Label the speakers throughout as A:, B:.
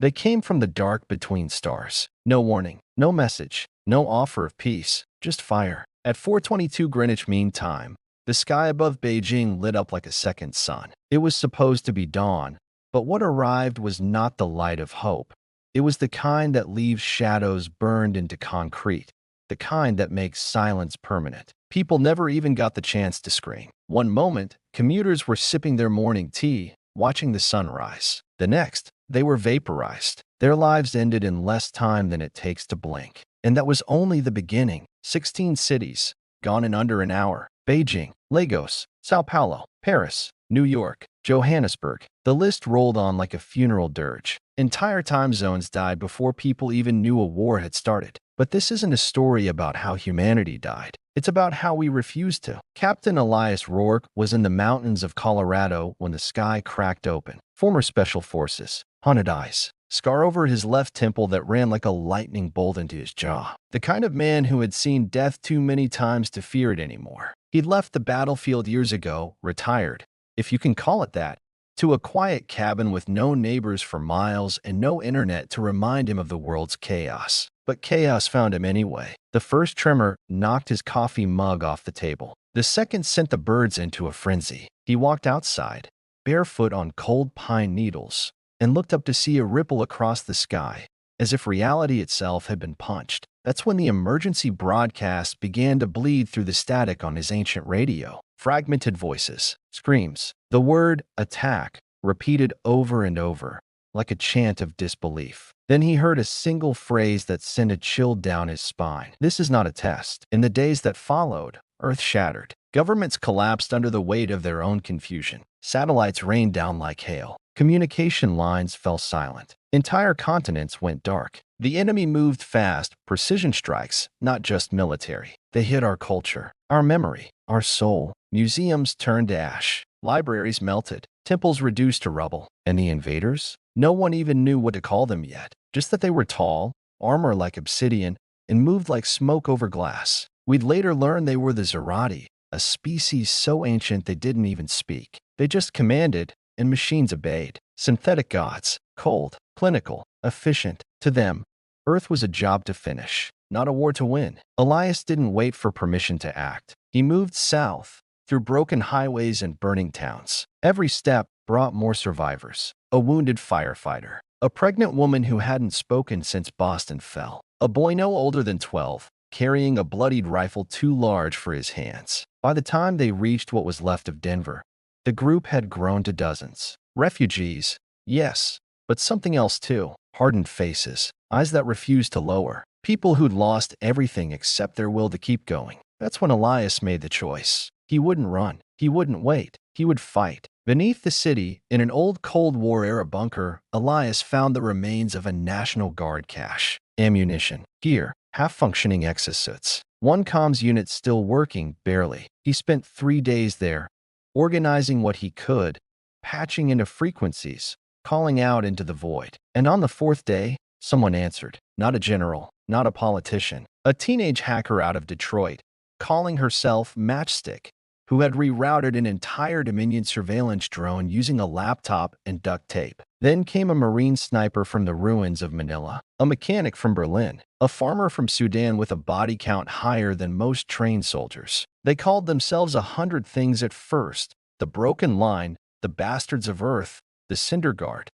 A: They came from the dark between stars. No warning, no message, no offer of peace, just fire. At 4:22 Greenwich Mean Time, the sky above Beijing lit up like a second sun. It was supposed to be dawn, but what arrived was not the light of hope. It was the kind that leaves shadows burned into concrete, the kind that makes silence permanent. People never even got the chance to scream. One moment, commuters were sipping their morning tea, watching the sun rise. The next, they were vaporized. Their lives ended in less time than it takes to blink. And that was only the beginning. 16 cities, gone in under an hour. Beijing, Lagos, Sao Paulo, Paris, New York, Johannesburg. The list rolled on like a funeral dirge. Entire time zones died before people even knew a war had started. But this isn't a story about how humanity died. It's about how we refused to. Captain Elias Rourke was in the mountains of Colorado when the sky cracked open. Former Special Forces, haunted eyes, scar over his left temple that ran like a lightning bolt into his jaw. The kind of man who had seen death too many times to fear it anymore. He'd left the battlefield years ago, retired, if you can call it that, to a quiet cabin with no neighbors for miles and no internet to remind him of the world's chaos. But chaos found him anyway. The first tremor knocked his coffee mug off the table. The second sent the birds into a frenzy. He walked outside, barefoot on cold pine needles, and looked up to see a ripple across the sky, as if reality itself had been punched. That's when the emergency broadcast began to bleed through the static on his ancient radio. Fragmented voices, screams, the word attack, repeated over and over, like a chant of disbelief. Then he heard a single phrase that sent a chill down his spine. This is not a test. In the days that followed, Earth shattered. Governments collapsed under the weight of their own confusion. Satellites rained down like hail. Communication lines fell silent. Entire continents went dark. The enemy moved fast, precision strikes, not just military. They hit our culture, our memory, our soul. Museums turned to ash. Libraries melted. Temples reduced to rubble. And the invaders? No one even knew what to call them yet. Just that they were tall, armor like obsidian, and moved like smoke over glass. We'd later learn they were the Zerati, a species so ancient they didn't even speak. They just commanded, and machines obeyed. Synthetic gods, cold, clinical, efficient. To them, Earth was a job to finish, not a war to win. Elias didn't wait for permission to act. He moved south, through broken highways and burning towns. Every step brought more survivors. A wounded firefighter. A pregnant woman who hadn't spoken since Boston fell. A boy no older than 12, carrying a bloodied rifle too large for his hands. By the time they reached what was left of Denver, the group had grown to dozens. Refugees, yes, but something else too. Hardened faces, eyes that refused to lower. People who'd lost everything except their will to keep going. That's when Elias made the choice. He wouldn't run. He wouldn't wait. He would fight. Beneath the city, in an old Cold War-era bunker, Elias found the remains of a National Guard cache. Ammunition, gear, half-functioning exosuits. One comms unit still working, barely. He spent 3 days there, organizing what he could, patching into frequencies, calling out into the void. And on the 4th day, someone answered. Not a general, not a politician. A teenage hacker out of Detroit, calling herself Matchstick, who had rerouted an entire Dominion surveillance drone using a laptop and duct tape. Then came a Marine sniper from the ruins of Manila, a mechanic from Berlin, a farmer from Sudan with a body count higher than most trained soldiers. They called themselves 100 things at first: the Broken Line, the Bastards of Earth, the Cinder Guard.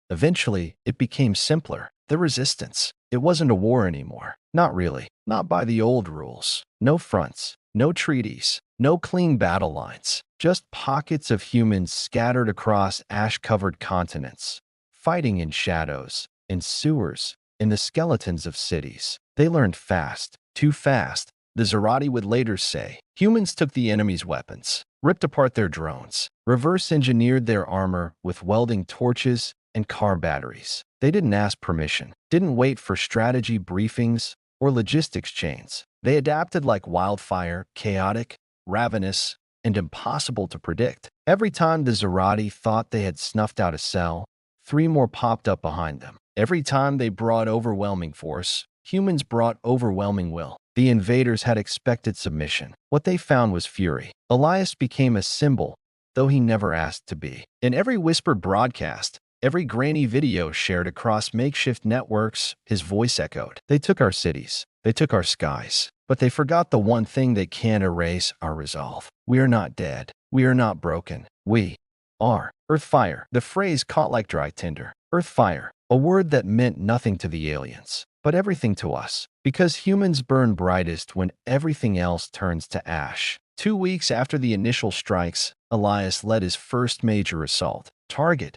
A: Eventually, it became simpler. The Resistance. It wasn't a war anymore. Not really. Not by the old rules. No fronts. No treaties. No clean battle lines. Just pockets of humans scattered across ash-covered continents, fighting in shadows, in sewers, in the skeletons of cities. They learned fast. Too fast, the Zerati would later say. Humans took the enemy's weapons, ripped apart their drones, reverse-engineered their armor with welding torches and car batteries. They didn't ask permission, didn't wait for strategy briefings or logistics chains. They adapted like wildfire, chaotic, ravenous, and impossible to predict. Every time the Zerati thought they had snuffed out a cell, 3 more popped up behind them. Every time they brought overwhelming force, humans brought overwhelming will. The invaders had expected submission. What they found was fury. Elias became a symbol, though he never asked to be. In every whispered broadcast, Every grainy video shared across makeshift networks, his voice echoed. They took our cities. They took our skies. But they forgot the one thing they can't erase: our resolve. We are not dead. We are not broken. We are. Earthfire. The phrase caught like dry tinder. Earthfire. A word that meant nothing to the aliens, but everything to us. Because humans burn brightest when everything else turns to ash. 2 weeks after the initial strikes, Elias led his first major assault. Target: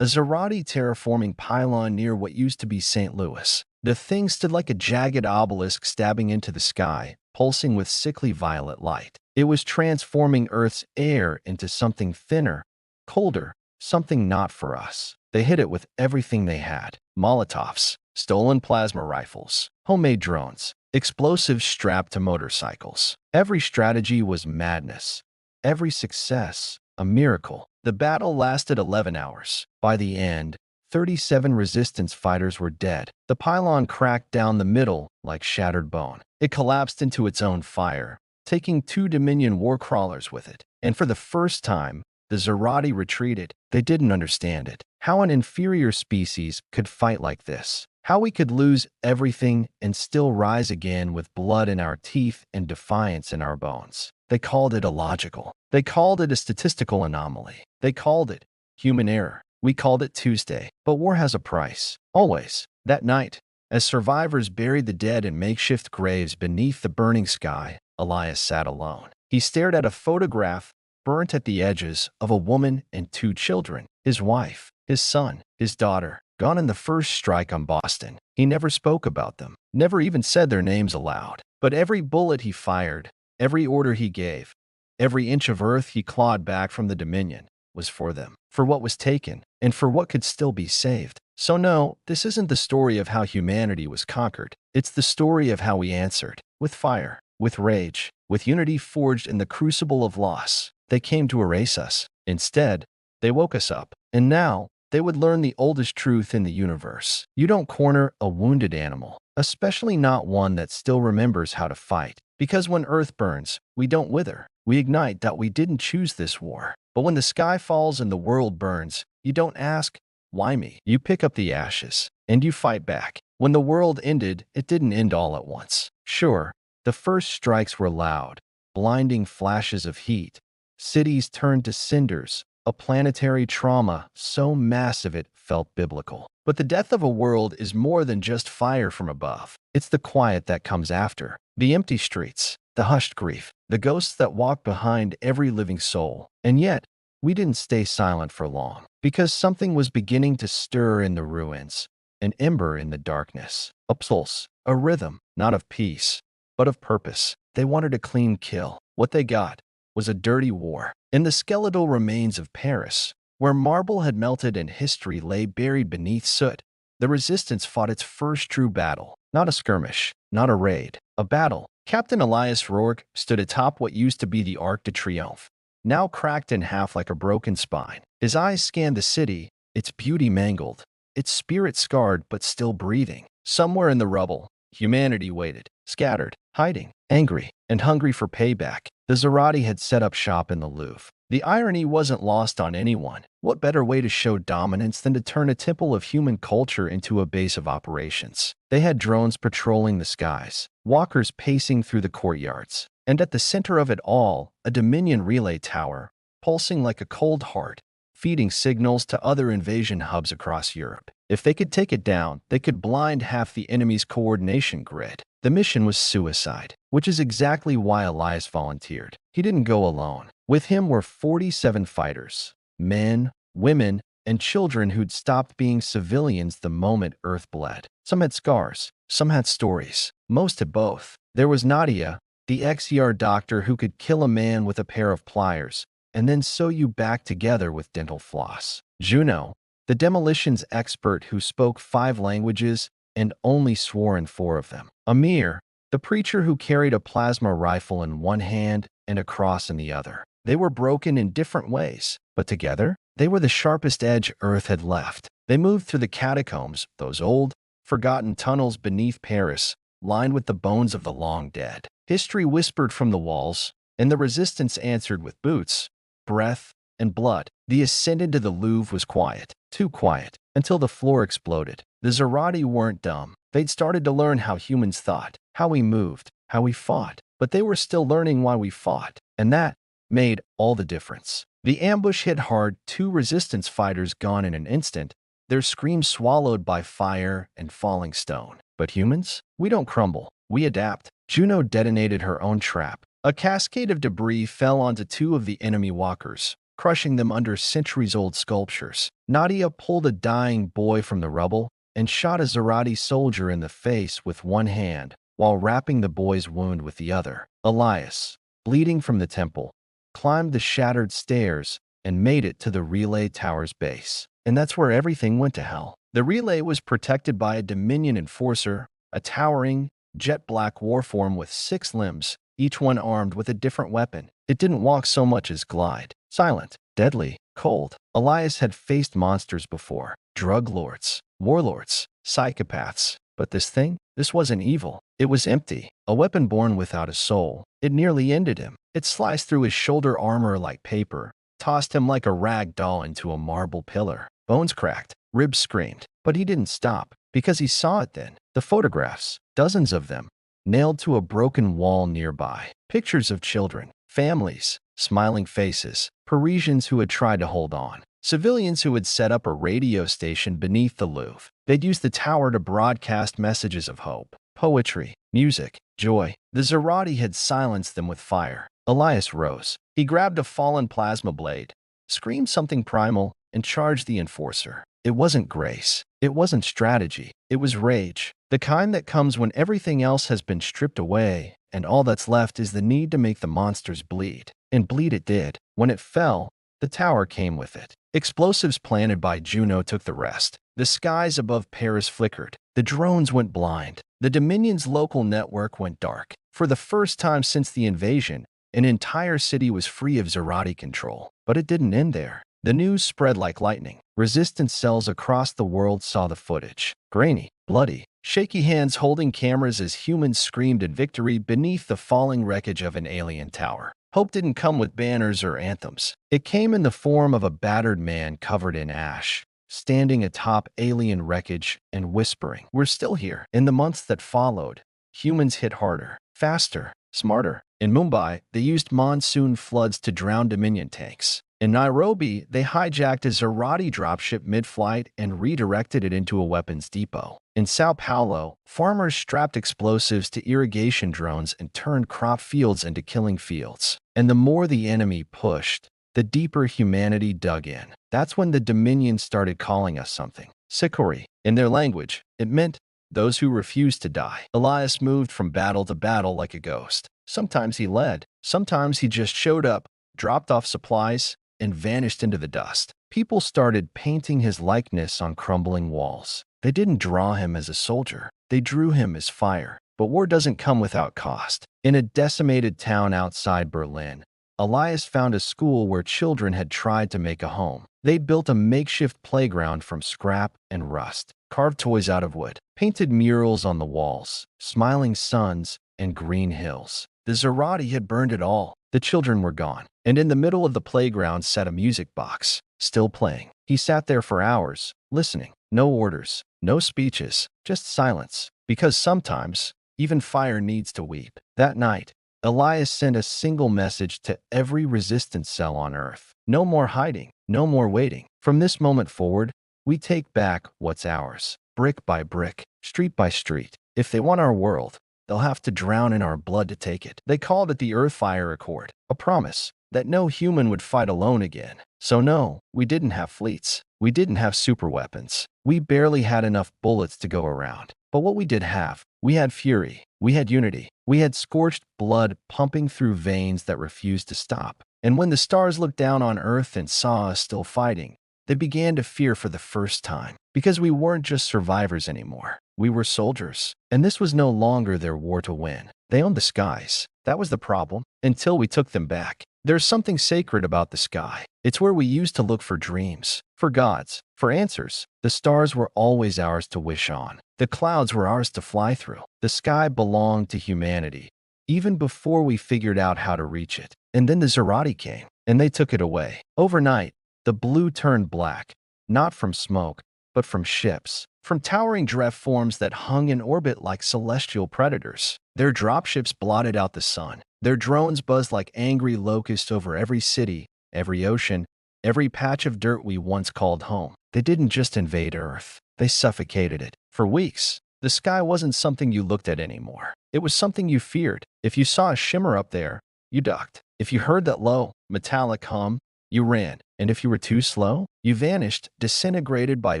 A: a Zerati terraforming pylon near what used to be St. Louis. The thing stood like a jagged obelisk stabbing into the sky, pulsing with sickly violet light. It was transforming Earth's air into something thinner, colder, something not for us. They hit it with everything they had: Molotovs, stolen plasma rifles, homemade drones, explosives strapped to motorcycles. Every strategy was madness. Every success, a miracle. The battle lasted 11 hours. By the end, 37 resistance fighters were dead. The pylon cracked down the middle like shattered bone. It collapsed into its own fire, taking 2 Dominion war crawlers with it. And for the first time, the Zerati retreated. They didn't understand it. How an inferior species could fight like this. How we could lose everything and still rise again with blood in our teeth and defiance in our bones. They called it illogical. They called it a statistical anomaly. They called it human error. We called it Tuesday. But war has a price. Always. That night, as survivors buried the dead in makeshift graves beneath the burning sky, Elias sat alone. He stared at a photograph burnt at the edges of a woman and 2 children, his wife, his son, his daughter, gone in the first strike on Boston. He never spoke about them, never even said their names aloud. But every bullet he fired, every order he gave, every inch of earth he clawed back from the Dominion was for them, for what was taken, and for what could still be saved. So no, this isn't the story of how humanity was conquered. It's the story of how we answered, with fire, with rage, with unity forged in the crucible of loss. They came to erase us. Instead, they woke us up. And now, they would learn the oldest truth in the universe. You don't corner a wounded animal, especially not one that still remembers how to fight. Because when Earth burns, we don't wither. We ignite that we didn't choose this war. But when the sky falls and the world burns, you don't ask, why me? You pick up the ashes, and you fight back. When the world ended, it didn't end all at once. Sure, the first strikes were loud, blinding flashes of heat. Cities turned to cinders, a planetary trauma so massive it felt biblical. But the death of a world is more than just fire from above. It's the quiet that comes after. The empty streets, the hushed grief, the ghosts that walk behind every living soul. And yet, we didn't stay silent for long, because something was beginning to stir in the ruins, an ember in the darkness, a pulse, a rhythm, not of peace, but of purpose. They wanted a clean kill. What they got was a dirty war. In the skeletal remains of Paris, where marble had melted and history lay buried beneath soot, the resistance fought its first true battle. Not a skirmish, not a raid, a battle. Captain Elias Rourke stood atop what used to be the Arc de Triomphe, now cracked in half like a broken spine. His eyes scanned the city, its beauty mangled, its spirit scarred but still breathing. Somewhere in the rubble, humanity waited, scattered, hiding, angry, and hungry for payback. The Zerati had set up shop in the Louvre. The irony wasn't lost on anyone. What better way to show dominance than to turn a temple of human culture into a base of operations? They had drones patrolling the skies, walkers pacing through the courtyards, and at the center of it all, a Dominion relay tower, pulsing like a cold heart, feeding signals to other invasion hubs across Europe. If they could take it down, they could blind half the enemy's coordination grid. The mission was suicide, which is exactly why Elias volunteered. He didn't go alone. With him were 47 fighters, men, women, and children who'd stopped being civilians the moment Earth bled. Some had scars, some had stories, most had both. There was Nadia, the ex-ER doctor who could kill a man with a pair of pliers and then sew you back together with dental floss. Juno, the demolitions expert who spoke 5 languages and only swore in 4 of them. Amir, the preacher who carried a plasma rifle in one hand and a cross in the other. They were broken in different ways, but together, they were the sharpest edge Earth had left. They moved through the catacombs, those old, forgotten tunnels beneath Paris, lined with the bones of the long dead. History whispered from the walls, and the resistance answered with boots, breath, and blood. The ascent into the Louvre was quiet, too quiet, until the floor exploded. The Zerati weren't dumb. They'd started to learn how humans thought, how we moved, how we fought. But they were still learning why we fought, and that made all the difference. The ambush hit hard, 2 resistance fighters gone in an instant, their screams swallowed by fire and falling stone. But humans? We don't crumble. We adapt. Juno detonated her own trap. A cascade of debris fell onto 2 of the enemy walkers, crushing them under centuries-old sculptures. Nadia pulled a dying boy from the rubble and shot a Zerati soldier in the face with one hand while wrapping the boy's wound with the other. Elias, bleeding from the temple, climbed the shattered stairs and made it to the relay tower's base. And that's where everything went to hell. The relay was protected by a Dominion enforcer, a towering, jet-black warform with 6 limbs, each one armed with a different weapon. It didn't walk so much as glide. Silent, deadly, cold. Elias had faced monsters before. Drug lords, warlords, psychopaths. But this wasn't evil. It was empty. A weapon born without a soul. It nearly ended him. It sliced through his shoulder armor like paper, tossed him like a rag doll into a marble pillar. Bones cracked, ribs screamed. But he didn't stop, because he saw it then. The photographs, dozens of them, nailed to a broken wall nearby. Pictures of children, families, smiling faces, Parisians who had tried to hold on, civilians who had set up a radio station beneath the Louvre. They'd used the tower to broadcast messages of hope, poetry, music, joy. The Zerati had silenced them with fire. Elias rose. He grabbed a fallen plasma blade, screamed something primal, and charged the enforcer. It wasn't grace. It wasn't strategy. It was rage. The kind that comes when everything else has been stripped away, and all that's left is the need to make the monsters bleed. And bleed it did. When it fell, the tower came with it. Explosives planted by Juno took the rest. The skies above Paris flickered. The drones went blind. The Dominion's local network went dark. For the first time since the invasion, an entire city was free of Zerati control. But it didn't end there. The news spread like lightning. Resistance cells across the world saw the footage. Grainy, bloody, shaky hands holding cameras as humans screamed in victory beneath the falling wreckage of an alien tower. Hope didn't come with banners or anthems. It came in the form of a battered man covered in ash, standing atop alien wreckage and whispering, "We're still here." In the months that followed, humans hit harder, faster, smarter. In Mumbai, they used monsoon floods to drown Dominion tanks. In Nairobi, they hijacked a Zerati dropship mid-flight and redirected it into a weapons depot. In Sao Paulo, farmers strapped explosives to irrigation drones and turned crop fields into killing fields. And the more the enemy pushed, the deeper humanity dug in. That's when the Dominion started calling us something. Sikori. In their language, it meant those who refused to die. Elias moved from battle to battle like a ghost. Sometimes he led. Sometimes he just showed up, dropped off supplies, and vanished into the dust. People started painting his likeness on crumbling walls. They didn't draw him as a soldier. They drew him as fire. But war doesn't come without cost. In a decimated town outside Berlin, Elias found a school where children had tried to make a home. They'd built a makeshift playground from scrap and rust, carved toys out of wood, painted murals on the walls, smiling suns and green hills. The Zerati had burned it all. The children were gone. And in the middle of the playground sat a music box, still playing. He sat there for hours, listening. No orders, no speeches, just silence. Because sometimes, even fire needs to weep. That night, Elias sent a single message to every resistance cell on Earth. No more hiding, no more waiting. From this moment forward, we take back what's ours, brick by brick, street by street. If they want our world, they'll have to drown in our blood to take it. They called it the Earthfire Accord, a promise that no human would fight alone again. So no, we didn't have fleets. We didn't have superweapons. We barely had enough bullets to go around. But what we did have, we had fury. We had unity. We had scorched blood pumping through veins that refused to stop. And when the stars looked down on Earth and saw us still fighting, they began to fear for the first time. Because we weren't just survivors anymore. We were soldiers. And this was no longer their war to win. They owned the skies. That was the problem, until we took them back. There's something sacred about the sky. It's where we used to look for dreams, for gods, for answers. The stars were always ours to wish on. The clouds were ours to fly through. The sky belonged to humanity, even before we figured out how to reach it. And then the Zerati came, and they took it away. Overnight, The blue turned black, not from smoke, but from ships, from towering dread forms that hung in orbit like celestial predators. Their dropships blotted out the sun. Their drones buzzed like angry locusts over every city, every ocean, every patch of dirt we once called home. They didn't just invade Earth, they suffocated it. For weeks, the sky wasn't something you looked at anymore. It was something you feared. If you saw a shimmer up there, you ducked. If you heard that low, metallic hum, you ran. And if you were too slow, you vanished, disintegrated by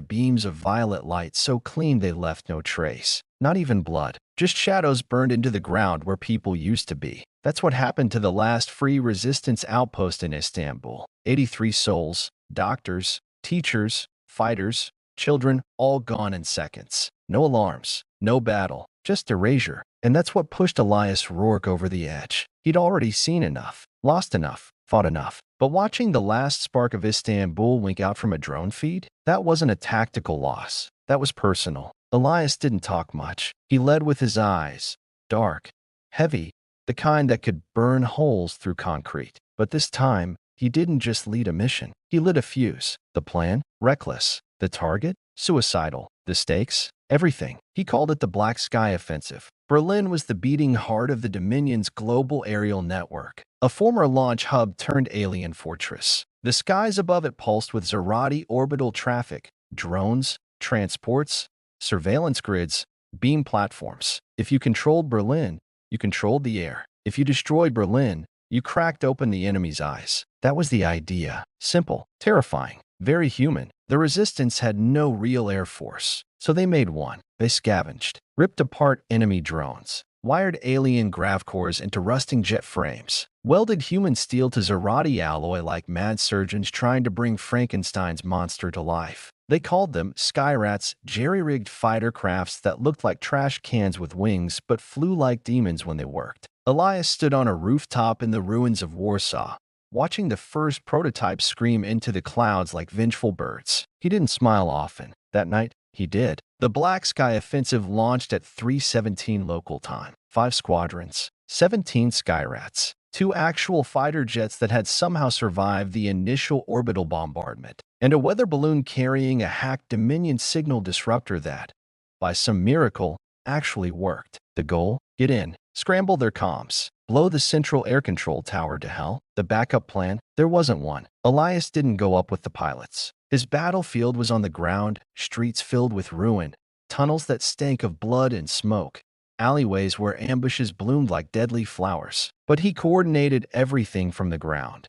A: beams of violet light so clean they left no trace. Not even blood, just shadows burned into the ground where people used to be. That's what happened to the last free resistance outpost in Istanbul. 83 souls, doctors, teachers, fighters, children, all gone in seconds. No alarms, no battle, just erasure. And that's what pushed Elias Rourke over the edge. He'd already seen enough, lost enough, fought enough. But watching the last spark of Istanbul wink out from a drone feed, that wasn't a tactical loss. That was personal. Elias didn't talk much. He led with his eyes, dark, heavy, the kind that could burn holes through concrete. But this time, he didn't just lead a mission. He lit a fuse. The plan? Reckless. The target? Suicidal. The stakes? Everything. He called it the Black Sky Offensive. Berlin was the beating heart of the Dominion's global aerial network, a former launch hub turned alien fortress. The skies above it pulsed with Zerati orbital traffic, drones, transports, surveillance grids, beam platforms. If you controlled Berlin, you controlled the air. If you destroyed Berlin, you cracked open the enemy's eyes. That was the idea. Simple, terrifying, very human. The resistance had no real air force, so they made one. They scavenged, ripped apart enemy drones, wired alien grav cores into rusting jet frames, welded human steel to Zerati alloy like mad surgeons trying to bring Frankenstein's monster to life. They called them Skyrats, jerry-rigged fighter crafts that looked like trash cans with wings but flew like demons when they worked. Elias stood on a rooftop in the ruins of Warsaw, watching the first prototypes scream into the clouds like vengeful birds. He didn't smile often. That night, he did. The Black Sky Offensive launched at 3:17 local time. 5 squadrons, 17 Skyrats, 2 actual fighter jets that had somehow survived the initial orbital bombardment, and a weather balloon carrying a hacked Dominion signal disruptor that, by some miracle, actually worked. The goal? Get in, scramble their comms, blow the central air control tower to hell. The backup plan? There wasn't one. Elias didn't go up with the pilots. His battlefield was on the ground, streets filled with ruin, tunnels that stank of blood and smoke, alleyways where ambushes bloomed like deadly flowers. But he coordinated everything from the ground.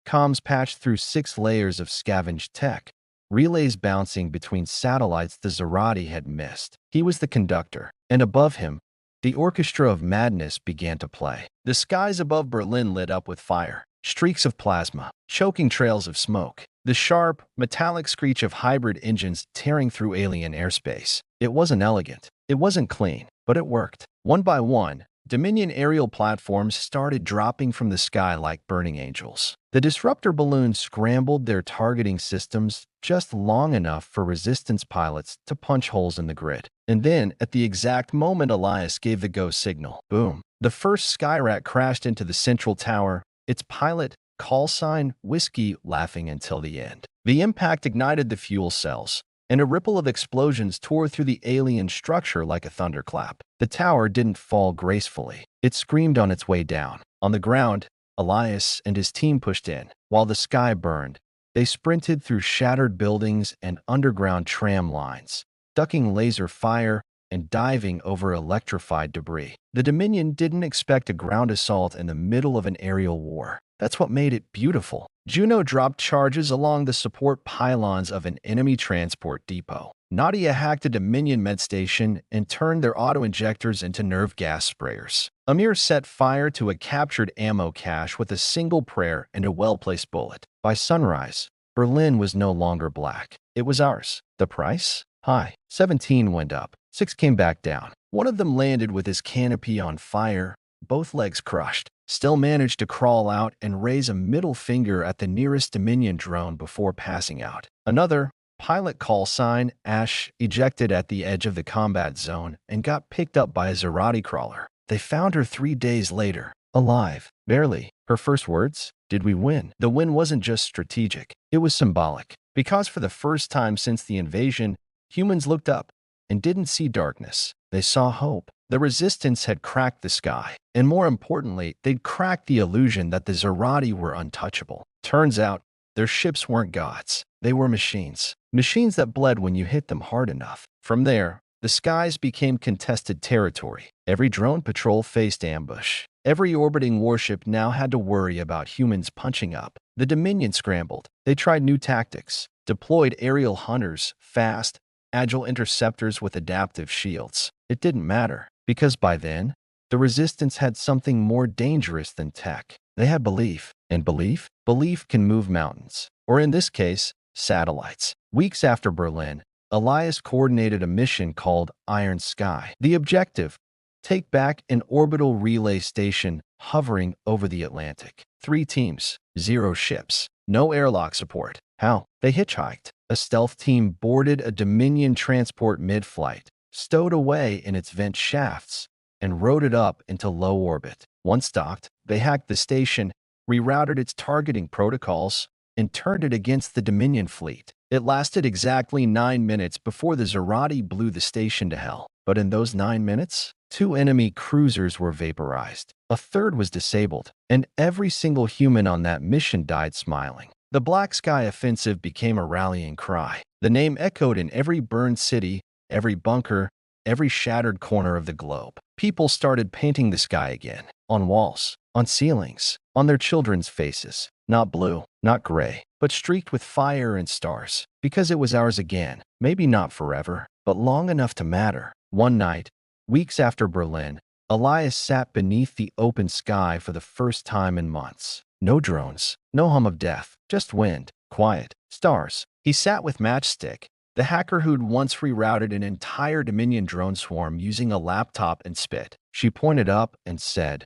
A: Comms patched through 6 layers of scavenged tech, relays bouncing between satellites the Zerati had missed. He was the conductor, and above him, the orchestra of madness began to play. The skies above Berlin lit up with fire, streaks of plasma, choking trails of smoke, the sharp, metallic screech of hybrid engines tearing through alien airspace. It wasn't elegant, it wasn't clean, but it worked. One by one, Dominion aerial platforms started dropping from the sky like burning angels. The disruptor balloons scrambled their targeting systems just long enough for resistance pilots to punch holes in the grid. And then, at the exact moment Elias gave the go signal, boom, the first Skyrat crashed into the central tower, its pilot, call sign, Whiskey, laughing until the end. The impact ignited the fuel cells, and a ripple of explosions tore through the alien structure like a thunderclap. The tower didn't fall gracefully. It screamed on its way down. On the ground, Elias and his team pushed in. While the sky burned, they sprinted through shattered buildings and underground tram lines, ducking laser fire and diving over electrified debris. The Dominion didn't expect a ground assault in the middle of an aerial war. That's what made it beautiful. Juno dropped charges along the support pylons of an enemy transport depot. Nadia hacked a Dominion med station and turned their auto-injectors into nerve gas sprayers. Amir set fire to a captured ammo cache with a single prayer and a well-placed bullet. By sunrise, Berlin was no longer black. It was ours. The price? High. 17 went up. 6 came back down. One of them landed with his canopy on fire, both legs crushed. Still managed to crawl out and raise a middle finger at the nearest Dominion drone before passing out. Another, pilot call sign, Ash, ejected at the edge of the combat zone and got picked up by a Zerati crawler. They found her 3 days later, Alive. Barely. Her first words? Did we win? The win wasn't just strategic. It was symbolic. Because for the first time since the invasion, humans looked up and didn't see darkness. They saw hope. The resistance had cracked the sky. And more importantly, they'd cracked the illusion that the Zerati were untouchable. Turns out, their ships weren't gods. They were machines. Machines that bled when you hit them hard enough. From there, the skies became contested territory. Every drone patrol faced ambush. Every orbiting warship now had to worry about humans punching up. The Dominion scrambled. They tried new tactics, deployed aerial hunters, fast, agile interceptors with adaptive shields. It didn't matter, because by then, the Resistance had something more dangerous than tech. They had belief. And belief can move mountains. Or in this case, satellites. Weeks after Berlin, Elias coordinated a mission called Iron Sky. The objective: take back an orbital relay station hovering over the Atlantic. 3 teams, 0 ships, no airlock support. How? They hitchhiked. A stealth team boarded a Dominion transport mid-flight, stowed away in its vent shafts, and rode it up into low orbit. Once docked, they hacked the station, rerouted its targeting protocols, and turned it against the Dominion fleet. It lasted exactly 9 minutes before the Zerati blew the station to hell. But in those 9 minutes, 2 enemy cruisers were vaporized. A third was disabled, and every single human on that mission died smiling. The Black Sky Offensive became a rallying cry. The name echoed in every burned city, every bunker, every shattered corner of the globe. People started painting the sky again. On walls, on ceilings, on their children's faces. Not blue, not gray, but streaked with fire and stars. Because it was ours again. Maybe not forever, but long enough to matter. One night, weeks after Berlin, Elias sat beneath the open sky for the first time in months. No drones, no hum of death, just wind, quiet, stars. He sat with Matchstick, the hacker who'd once rerouted an entire Dominion drone swarm using a laptop and spit. She pointed up and said,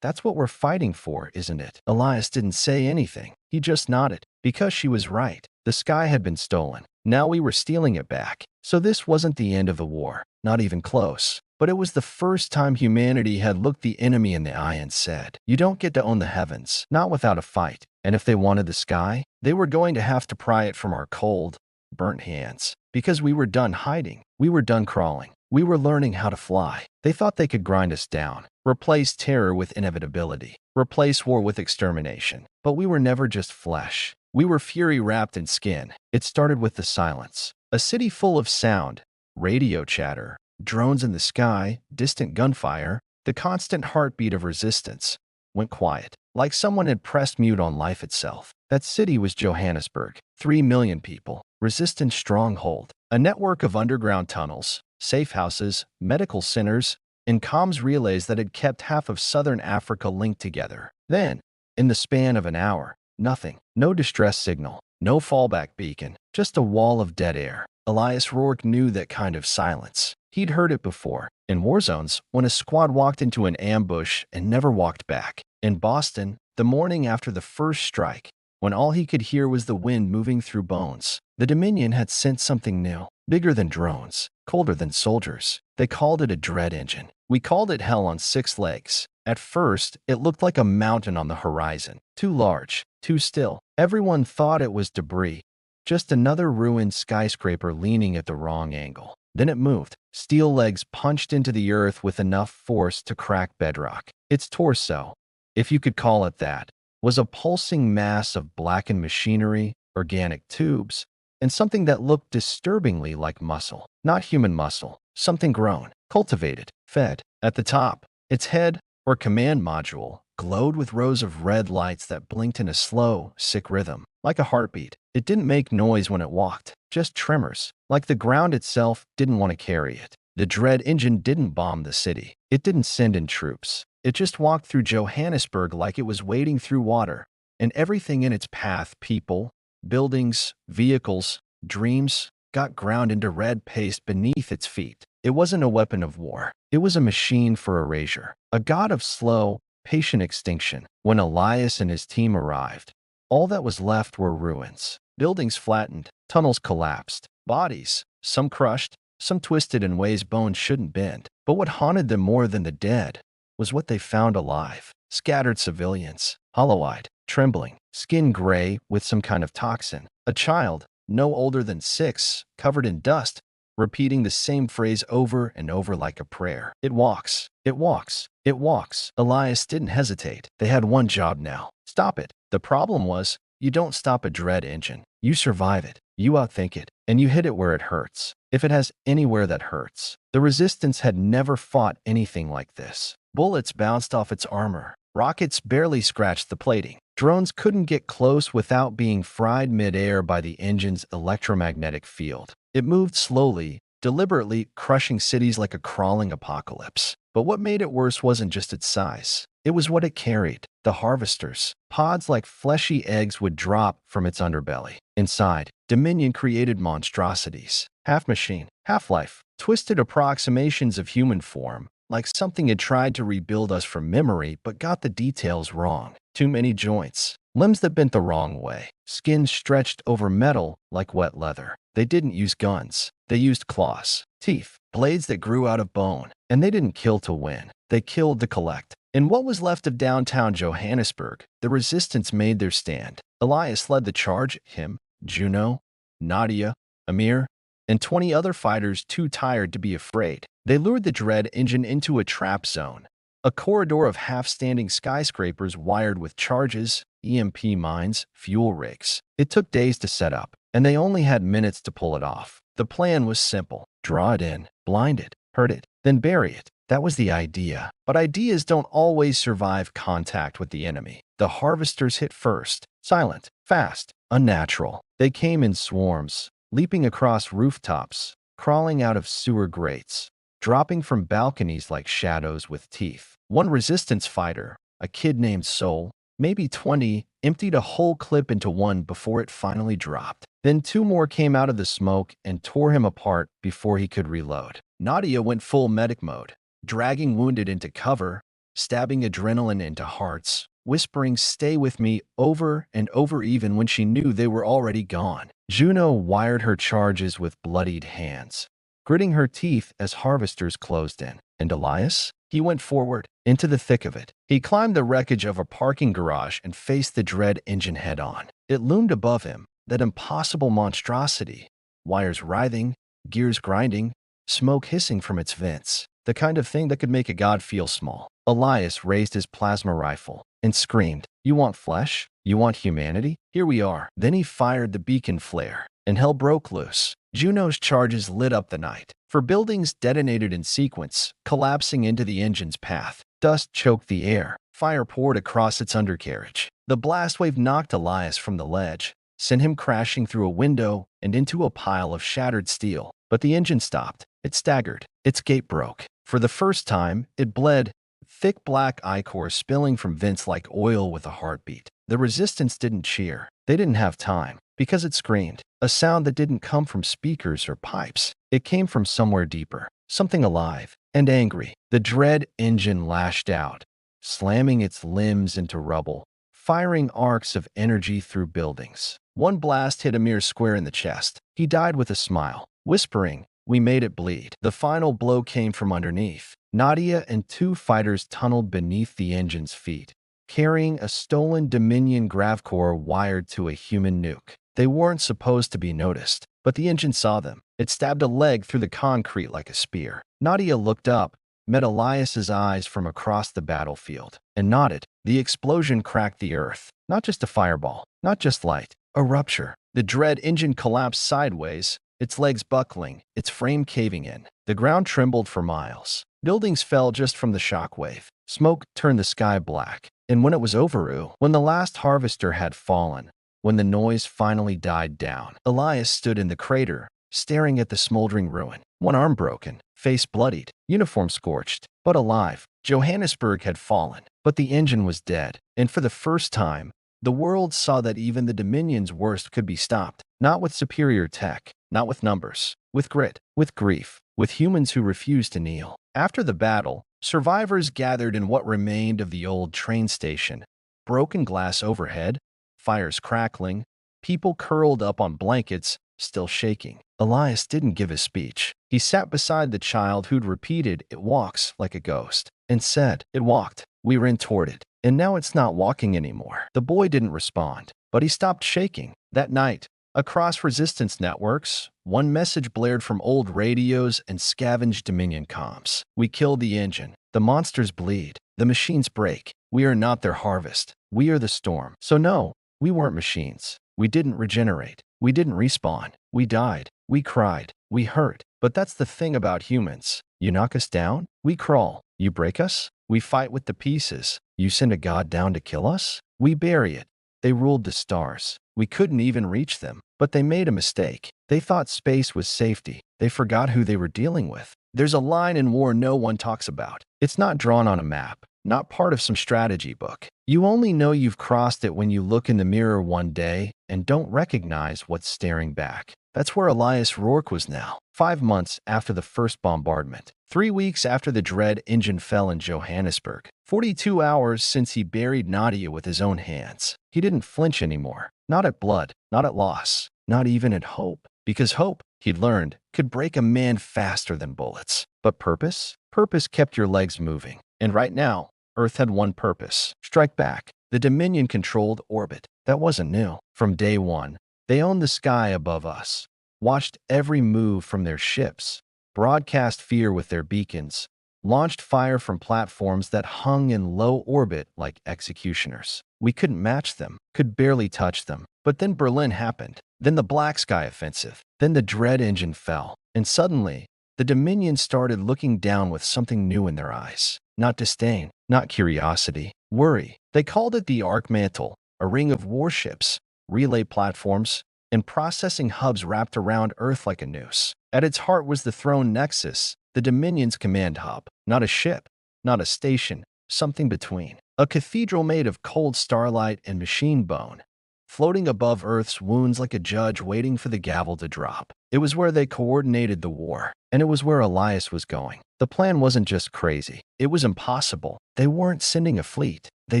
A: "That's what we're fighting for, isn't it?" Elias didn't say anything. He just nodded. Because she was right. The sky had been stolen. Now we were stealing it back. So this wasn't the end of the war. Not even close. But it was the first time humanity had looked the enemy in the eye and said, "You don't get to own the heavens, not without a fight." And if they wanted the sky, they were going to have to pry it from our cold, burnt hands. Because we were done hiding. We were done crawling. We were learning how to fly. They thought they could grind us down, replace terror with inevitability, replace war with extermination. But we were never just flesh. We were fury wrapped in skin. It started with the silence. A city full of sound, radio chatter, drones in the sky, distant gunfire, the constant heartbeat of resistance, went quiet, like someone had pressed mute on life itself. That city was Johannesburg. 3 million people. Resistance stronghold. A network of underground tunnels, safe houses, medical centers, and comms relays that had kept half of southern Africa linked together. Then, in the span of an hour, nothing. No distress signal. No fallback beacon. Just a wall of dead air. Elias Rourke knew that kind of silence. He'd heard it before. In war zones, when a squad walked into an ambush and never walked back. In Boston, the morning after the first strike, when all he could hear was the wind moving through bones. The Dominion had sent something new. Bigger than drones. Colder than soldiers. They called it a dread engine. We called it hell on 6 legs. At first, it looked like a mountain on the horizon. Too large. Too still. Everyone thought it was debris. Just another ruined skyscraper leaning at the wrong angle. Then it moved. Steel legs punched into the earth with enough force to crack bedrock. Its torso, if you could call it that, was a pulsing mass of blackened machinery, organic tubes, and something that looked disturbingly like muscle. Not human muscle. Something grown, cultivated, fed. At the top, its head, or command module, glowed with rows of red lights that blinked in a slow, sick rhythm, like a heartbeat. It didn't make noise when it walked, just tremors, like the ground itself didn't want to carry it. The dread engine didn't bomb the city. It didn't send in troops. It just walked through Johannesburg like it was wading through water, and everything in its path, people, buildings, vehicles, dreams, got ground into red paste beneath its feet. It wasn't a weapon of war. It was a machine for erasure, a god of slow, patient extinction. When Elias and his team arrived, all that was left were ruins. Buildings flattened, tunnels collapsed, bodies, some crushed, some twisted in ways bones shouldn't bend. But what haunted them more than the dead was what they found alive. scattered civilians, hollow-eyed, trembling, skin gray with some kind of toxin. A child, no older than 6, covered in dust, repeating the same phrase over and over like a prayer. It walks. It walks. It walks. Elias didn't hesitate. They had one job now. Stop it. The problem was, you don't stop a dread engine. You survive it. You outthink it. And you hit it where it hurts. If it has anywhere that hurts. The Resistance had never fought anything like this. Bullets bounced off its armor. Rockets barely scratched the plating. Drones couldn't get close without being fried mid-air by the engine's electromagnetic field. It moved slowly, deliberately crushing cities like a crawling apocalypse. But what made it worse wasn't just its size. It was what it carried. The harvesters. Pods like fleshy eggs would drop from its underbelly. Inside, Dominion created monstrosities. Half machine, half life. Twisted approximations of human form, like something had tried to rebuild us from memory but got the details wrong. Too many joints. Limbs that bent the wrong way. Skin stretched over metal like wet leather. They didn't use guns. They used claws, teeth, blades that grew out of bone. And they didn't kill to win. They killed to collect. In what was left of downtown Johannesburg, the Resistance made their stand. Elias led the charge. Him, Juno, Nadia, Amir, and 20 other fighters too tired to be afraid. They lured the dread engine into a trap zone. A corridor of half-standing skyscrapers wired with charges, EMP mines, fuel rigs. It took days to set up, and they only had minutes to pull it off. The plan was simple. Draw it in, blind it, hurt it, then bury it. That was the idea. But ideas don't always survive contact with the enemy. The harvesters hit first. Silent, fast, unnatural. They came in swarms, leaping across rooftops, crawling out of sewer grates, dropping from balconies like shadows with teeth. One Resistance fighter, a kid named Soul, maybe 20, emptied a whole clip into one before it finally dropped. Then 2 more came out of the smoke and tore him apart before he could reload. Nadia went full medic mode, dragging wounded into cover, stabbing adrenaline into hearts, whispering "stay with me" over and over even when she knew they were already gone. Juno wired her charges with bloodied hands, gritting her teeth as harvesters closed in. And Elias? He went forward, into the thick of it. He climbed the wreckage of a parking garage and faced the dread engine head-on. It loomed above him, that impossible monstrosity, wires writhing, gears grinding, smoke hissing from its vents. The kind of thing that could make a god feel small. Elias raised his plasma rifle and screamed, "You want flesh? You want humanity? Here we are." Then he fired the beacon flare, and hell broke loose. Juno's charges lit up the night. For buildings detonated in sequence, collapsing into the engine's path. Dust choked the air. Fire poured across its undercarriage. The blast wave knocked Elias from the ledge, sent him crashing through a window and into a pile of shattered steel. But the engine stopped. It staggered. Its gate broke. For the first time, it bled, thick black ichor spilling from vents like oil with a heartbeat. The Resistance didn't cheer. They didn't have time, because it screamed, a sound that didn't come from speakers or pipes. It came from somewhere deeper, something alive and angry. The dread engine lashed out, slamming its limbs into rubble, firing arcs of energy through buildings. One blast hit Amir square in the chest. He died with a smile, whispering, "We made it bleed." The final blow came from underneath. Nadia and 2 fighters tunneled beneath the engine's feet, carrying a stolen Dominion gravcore wired to a human nuke. They weren't supposed to be noticed, but the engine saw them. It stabbed a leg through the concrete like a spear. Nadia looked up, met Elias's eyes from across the battlefield, and nodded. The explosion cracked the earth. Not just a fireball, not just light, a rupture. The dread engine collapsed sideways, its legs buckling, its frame caving in. The ground trembled for miles. Buildings fell just from the shockwave. Smoke turned the sky black. And when it was over, when the last harvester had fallen, when the noise finally died down, Elias stood in the crater, staring at the smoldering ruin. One arm broken, face bloodied, uniform scorched, but alive. Johannesburg had fallen, but the engine was dead. And for the first time, the world saw that even the Dominion's worst could be stopped. Not with superior tech, not with numbers, with grit, with grief, with humans who refused to kneel. After the battle, survivors gathered in what remained of the old train station. Broken glass overhead, fires crackling, people curled up on blankets, still shaking. Elias didn't give a speech. He sat beside the child who'd repeated, "It walks," like a ghost, and said, "It walked." We ran toward it, and now it's not walking anymore. The boy didn't respond, but he stopped shaking. That night, across resistance networks, one message blared from old radios and scavenged Dominion comms. We killed the engine. The monsters bleed. The machines break. We are not their harvest. We are the storm. So no, we weren't machines. We didn't regenerate. We didn't respawn. We died. We cried. We hurt. But that's the thing about humans. You knock us down, we crawl. You break us, we fight with the pieces. You send a god down to kill us, we bury it. They ruled the stars. We couldn't even reach them. But they made a mistake. They thought space was safety. They forgot who they were dealing with. There's a line in war no one talks about. It's not drawn on a map, not part of some strategy book. You only know you've crossed it when you look in the mirror one day and don't recognize what's staring back. That's where Elias Rourke was now, 5 months after the first bombardment, 3 weeks after the dread engine fell in Johannesburg, 42 hours since he buried Nadia with his own hands. He didn't flinch anymore, not at blood, not at loss, not even at hope. Because hope, he'd learned, could break a man faster than bullets. But purpose? Purpose kept your legs moving. And right now, Earth had one purpose: strike back. The Dominion-controlled orbit. That wasn't new. From day one, they owned the sky above us, watched every move from their ships, broadcast fear with their beacons, launched fire from platforms that hung in low orbit like executioners. We couldn't match them, could barely touch them. But then Berlin happened. Then the Black Sky Offensive. Then the dread engine fell. And suddenly, the Dominion started looking down with something new in their eyes. Not disdain, not curiosity, worry. They called it the Arc Mantle, a ring of warships, relay platforms, and processing hubs wrapped around Earth like a noose. At its heart was the Throne Nexus, the Dominion's command hub. Not a ship, not a station, something between. A cathedral made of cold starlight and machine bone, floating above Earth's wounds like a judge waiting for the gavel to drop. It was where they coordinated the war, and it was where Elias was going. The plan wasn't just crazy. It was impossible. They weren't sending a fleet. They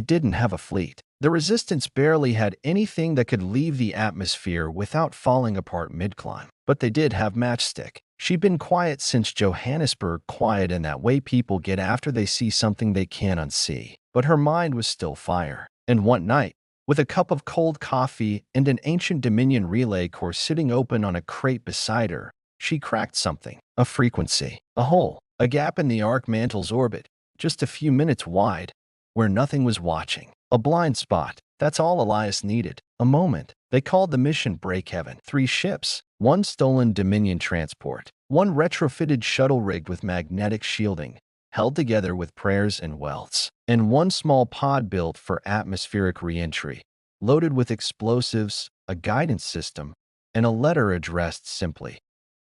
A: didn't have a fleet. The Resistance barely had anything that could leave the atmosphere without falling apart mid-climb. But they did have Matchstick. She'd been quiet since Johannesburg, quiet in that way people get after they see something they can't unsee. But her mind was still fire. And one night, with a cup of cold coffee and an ancient Dominion relay core sitting open on a crate beside her, she cracked something. A frequency. A hole. A gap in the Arc Mantle's orbit, just a few minutes wide, where nothing was watching. A blind spot. That's all Elias needed. A moment. They called the mission Breakhaven. 3 ships. 1 stolen Dominion transport. 1 retrofitted shuttle rigged with magnetic shielding, held together with prayers and welts. And 1 small pod built for atmospheric re-entry, loaded with explosives, a guidance system, and a letter addressed simply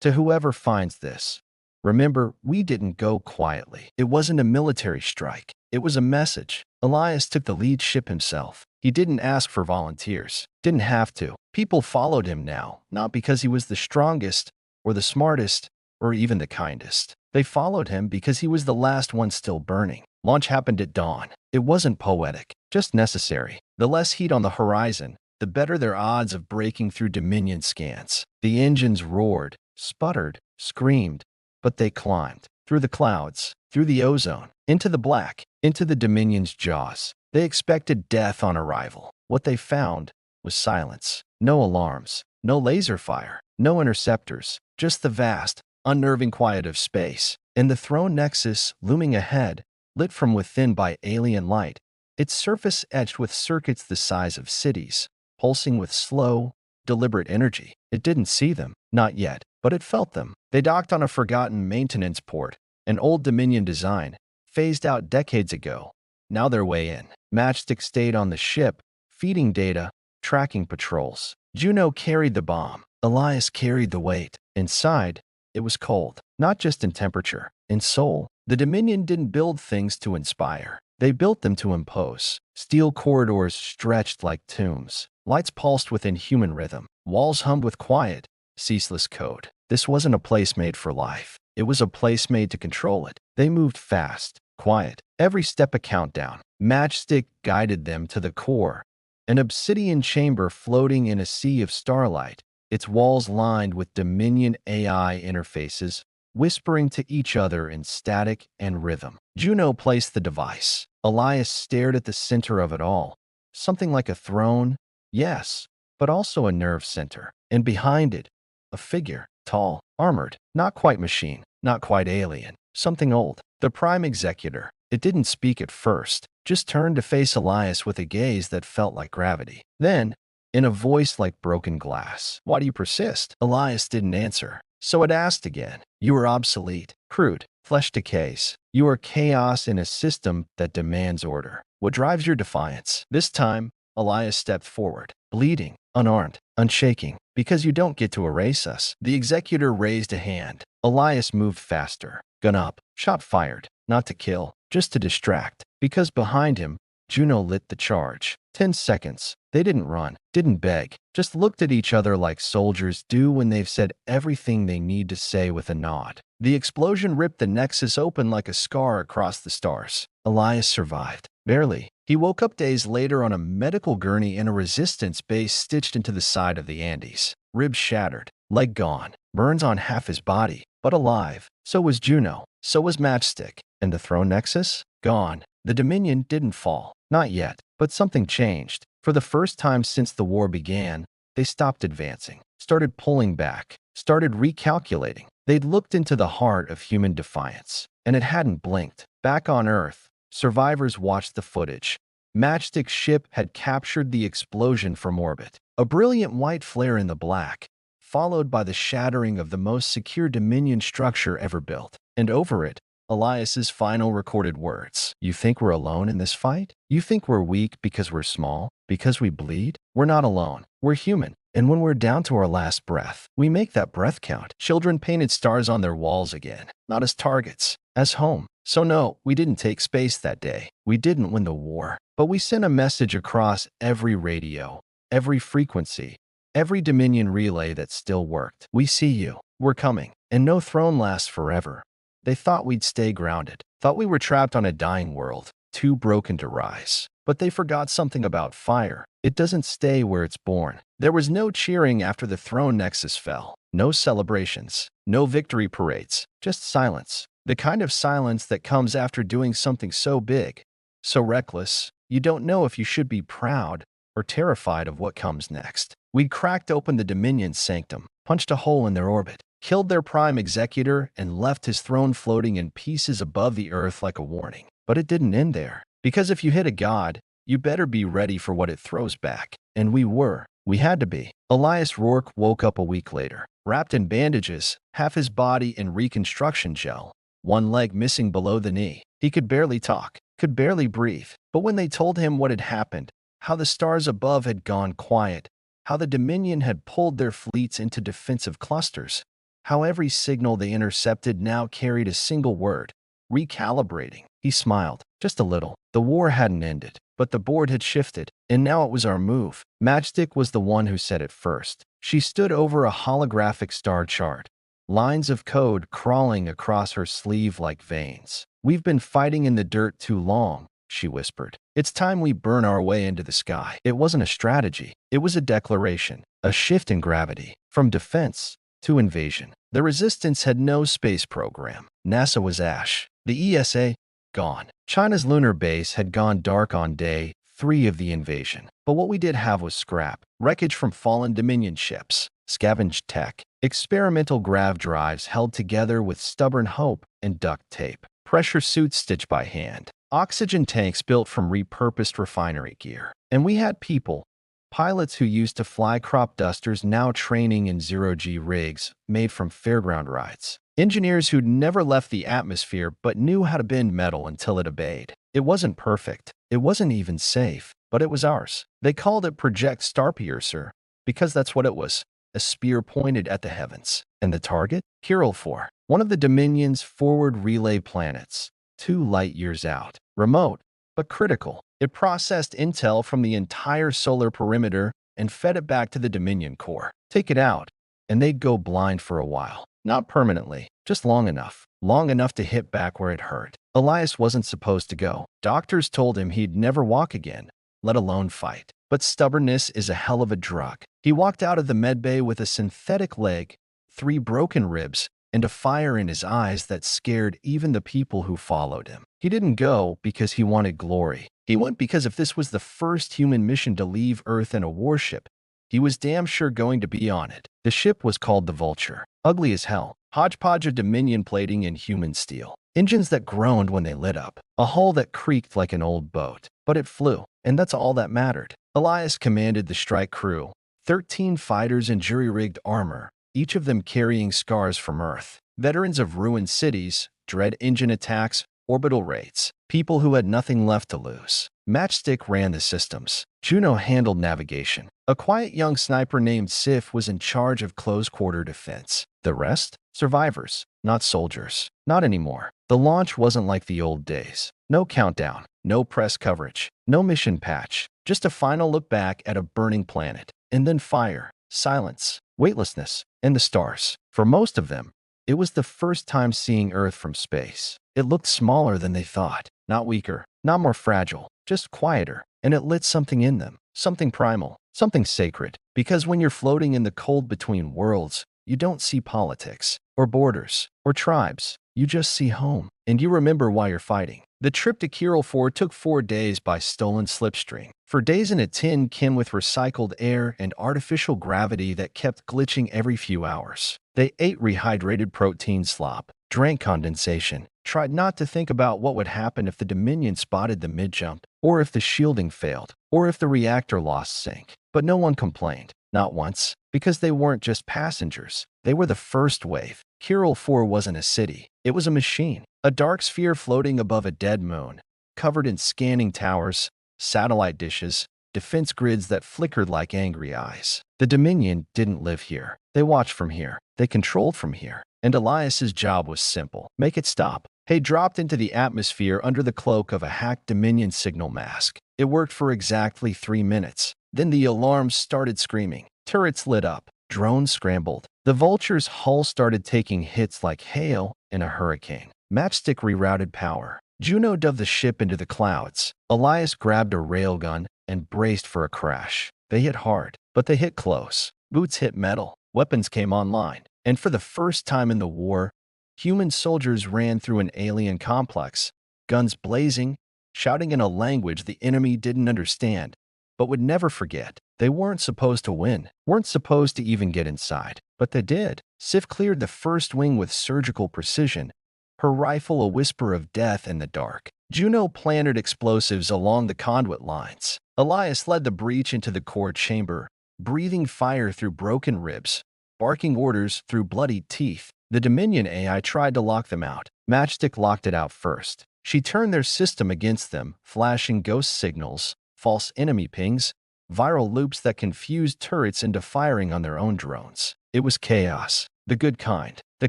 A: to whoever finds this. Remember, we didn't go quietly. It wasn't a military strike. It was a message. Elias took the lead ship himself. He didn't ask for volunteers. Didn't have to. People followed him now, not because he was the strongest, or the smartest, or even the kindest. They followed him because he was the last one still burning. Launch happened at dawn. It wasn't poetic, just necessary. The less heat on the horizon, the better their odds of breaking through Dominion scans. The engines roared, sputtered, screamed, but they climbed. Through the clouds, through the ozone, into the black, into the Dominion's jaws. They expected death on arrival. What they found was silence. No alarms, no laser fire, no interceptors, just the vast, unnerving quiet of space. And the Throne Nexus, looming ahead, lit from within by alien light, its surface etched with circuits the size of cities, pulsing with slow, deliberate energy. It didn't see them, not yet, but it felt them. They docked on a forgotten maintenance port, an old Dominion design, phased out decades ago. Now their way in. Matchstick stayed on the ship, feeding data, tracking patrols. Juno carried the bomb. Elias carried the weight. Inside, it was cold, not just in temperature, in soul. The Dominion didn't build things to inspire. They built them to impose. Steel corridors stretched like tombs. Lights pulsed with inhuman rhythm. Walls hummed with quiet, ceaseless code. This wasn't a place made for life. It was a place made to control it. They moved fast, quiet, every step a countdown. Matchstick guided them to the core, an obsidian chamber floating in a sea of starlight, its walls lined with Dominion AI interfaces, whispering to each other in static and rhythm. Juno placed the device. Elias stared at the center of it all. Something like a throne, yes, but also a nerve center. And behind it, a figure, tall, armored, not quite machine, not quite alien, something old. The Prime Executor. It didn't speak at first, just turned to face Elias with a gaze that felt like gravity. Then, in a voice like broken glass, "Why do you persist?" Elias didn't answer. So it asked again. "You are obsolete, crude, flesh decays. You are chaos in a system that demands order. What drives your defiance?" This time, Elias stepped forward, bleeding, unarmed, unshaking. "Because you don't get to erase us." The executor raised a hand. Elias moved faster. Gun up, shot fired, not to kill, just to distract. Because behind him, Juno lit the charge. 10 seconds. They didn't run, didn't beg, just looked at each other like soldiers do when they've said everything they need to say with a nod. The explosion ripped the Nexus open like a scar across the stars. Elias survived. Barely. He woke up days later on a medical gurney in a resistance base stitched into the side of the Andes. Ribs shattered, leg gone, burns on half his body, but alive. So was Juno. So was Matchstick. And the Throne Nexus? Gone. The Dominion didn't fall. Not yet. But something changed. For the first time since the war began, they stopped advancing, started pulling back, started recalculating. They'd looked into the heart of human defiance, and it hadn't blinked. Back on Earth, survivors watched the footage. Matchstick's ship had captured the explosion from orbit, a brilliant white flare in the black, followed by the shattering of the most secure Dominion structure ever built. And over it, Elias's final recorded words. "You think we're alone in this fight? You think we're weak because we're small? Because we bleed? We're not alone. We're human. And when we're down to our last breath, we make that breath count." Children painted stars on their walls again, not as targets, as home. So no, we didn't take space that day. We didn't win the war. But we sent a message across every radio, every frequency, every Dominion relay that still worked. "We see you. We're coming. And no throne lasts forever." They thought we'd stay grounded, thought we were trapped on a dying world, too broken to rise. But they forgot something about fire. It doesn't stay where it's born. There was no cheering after the Throne Nexus fell, no celebrations, no victory parades, just silence. The kind of silence that comes after doing something so big, so reckless, you don't know if you should be proud or terrified of what comes next. We'd cracked open the Dominion sanctum, punched a hole in their orbit, killed their Prime Executor, and left his throne floating in pieces above the Earth like a warning. But it didn't end there. Because if you hit a god, you better be ready for what it throws back. And we were. We had to be. Elias Rourke woke up a week later, wrapped in bandages, half his body in reconstruction gel, one leg missing below the knee. He could barely talk, could barely breathe. But when they told him what had happened, how the stars above had gone quiet, how the Dominion had pulled their fleets into defensive clusters, how every signal they intercepted now carried a single word: recalibrating. He smiled, just a little. The war hadn't ended, but the board had shifted, and now it was our move. Matchstick was the one who said it first. She stood over a holographic star chart, lines of code crawling across her sleeve like veins. "We've been fighting in the dirt too long," she whispered. "It's time we burn our way into the sky." It wasn't a strategy. It was a declaration, a shift in gravity, from defense to invasion. The Resistance had no space program. NASA was ash. The ESA, gone. China's lunar base had gone dark on day 3 of the invasion. But what we did have was scrap, wreckage from fallen Dominion ships, scavenged tech, experimental grav drives held together with stubborn hope and duct tape, pressure suits stitched by hand, oxygen tanks built from repurposed refinery gear. And we had people, pilots who used to fly crop dusters now training in zero-G rigs made from fairground rides. Engineers who'd never left the atmosphere but knew how to bend metal until it obeyed. It wasn't perfect. It wasn't even safe, but it was ours. They called it Project Starpiercer because that's what it was, a spear pointed at the heavens. And the target? Kirill 4, one of the Dominion's forward relay planets, 2 light years out. Remote, but critical. It processed intel from the entire solar perimeter and fed it back to the Dominion core. Take it out, and they'd go blind for a while. Not permanently, just long enough. Long enough to hit back where it hurt. Elias wasn't supposed to go. Doctors told him he'd never walk again, let alone fight. But stubbornness is a hell of a drug. He walked out of the medbay with a synthetic leg, 3 broken ribs, and a fire in his eyes that scared even the people who followed him. He didn't go because he wanted glory. He went because if this was the first human mission to leave Earth in a warship, he was damn sure going to be on it. The ship was called the Vulture. Ugly as hell. Hodgepodge of Dominion plating and human steel. Engines that groaned when they lit up. A hull that creaked like an old boat. But it flew, and that's all that mattered. Elias commanded the strike crew. 13 fighters in jury-rigged armor, each of them carrying scars from Earth. Veterans of ruined cities, dread engine attacks, orbital raids. People who had nothing left to lose. Matchstick ran the systems. Juno handled navigation. A quiet young sniper named Sif was in charge of close-quarter defense. The rest? Survivors, not soldiers. Not anymore. The launch wasn't like the old days. No countdown, no press coverage, no mission patch. Just a final look back at a burning planet. And then fire, silence, weightlessness, and the stars. For most of them, it was the first time seeing Earth from space. It looked smaller than they thought. Not weaker, not more fragile, just quieter. And it lit something in them. Something primal, something sacred. Because when you're floating in the cold between worlds, you don't see politics, or borders, or tribes. You just see home. And you remember why you're fighting. The trip to Kiral 4 took 4 days by stolen slipstream. For days in a tin can with recycled air and artificial gravity that kept glitching every few hours. They ate rehydrated protein slop, drank condensation, tried not to think about what would happen if the Dominion spotted the mid-jump, or if the shielding failed, or if the reactor lost sync. But no one complained. Not once. Because they weren't just passengers. They were the first wave. Kiral 4 wasn't a city. It was a machine. A dark sphere floating above a dead moon, covered in scanning towers, satellite dishes, defense grids that flickered like angry eyes. The Dominion didn't live here. They watched from here. They controlled from here. And Elias's job was simple. Make it stop. He dropped into the atmosphere under the cloak of a hacked Dominion signal mask. It worked for exactly 3 minutes. Then the alarms started screaming. Turrets lit up. Drones scrambled. The Vulture's hull started taking hits like hail in a hurricane. Matchstick rerouted power. Juno dove the ship into the clouds. Elias grabbed a railgun and braced for a crash. They hit hard, but they hit close. Boots hit metal. Weapons came online. And for the first time in the war, human soldiers ran through an alien complex, guns blazing, shouting in a language the enemy didn't understand, but would never forget. They weren't supposed to win, weren't supposed to even get inside, but they did. Sif cleared the first wing with surgical precision, her rifle a whisper of death in the dark. Juno planted explosives along the conduit lines. Elias led the breach into the core chamber, breathing fire through broken ribs, barking orders through bloodied teeth. The Dominion AI tried to lock them out. Matchstick locked it out first. She turned their system against them, flashing ghost signals, false enemy pings, viral loops that confused turrets into firing on their own drones. It was chaos. The good kind. The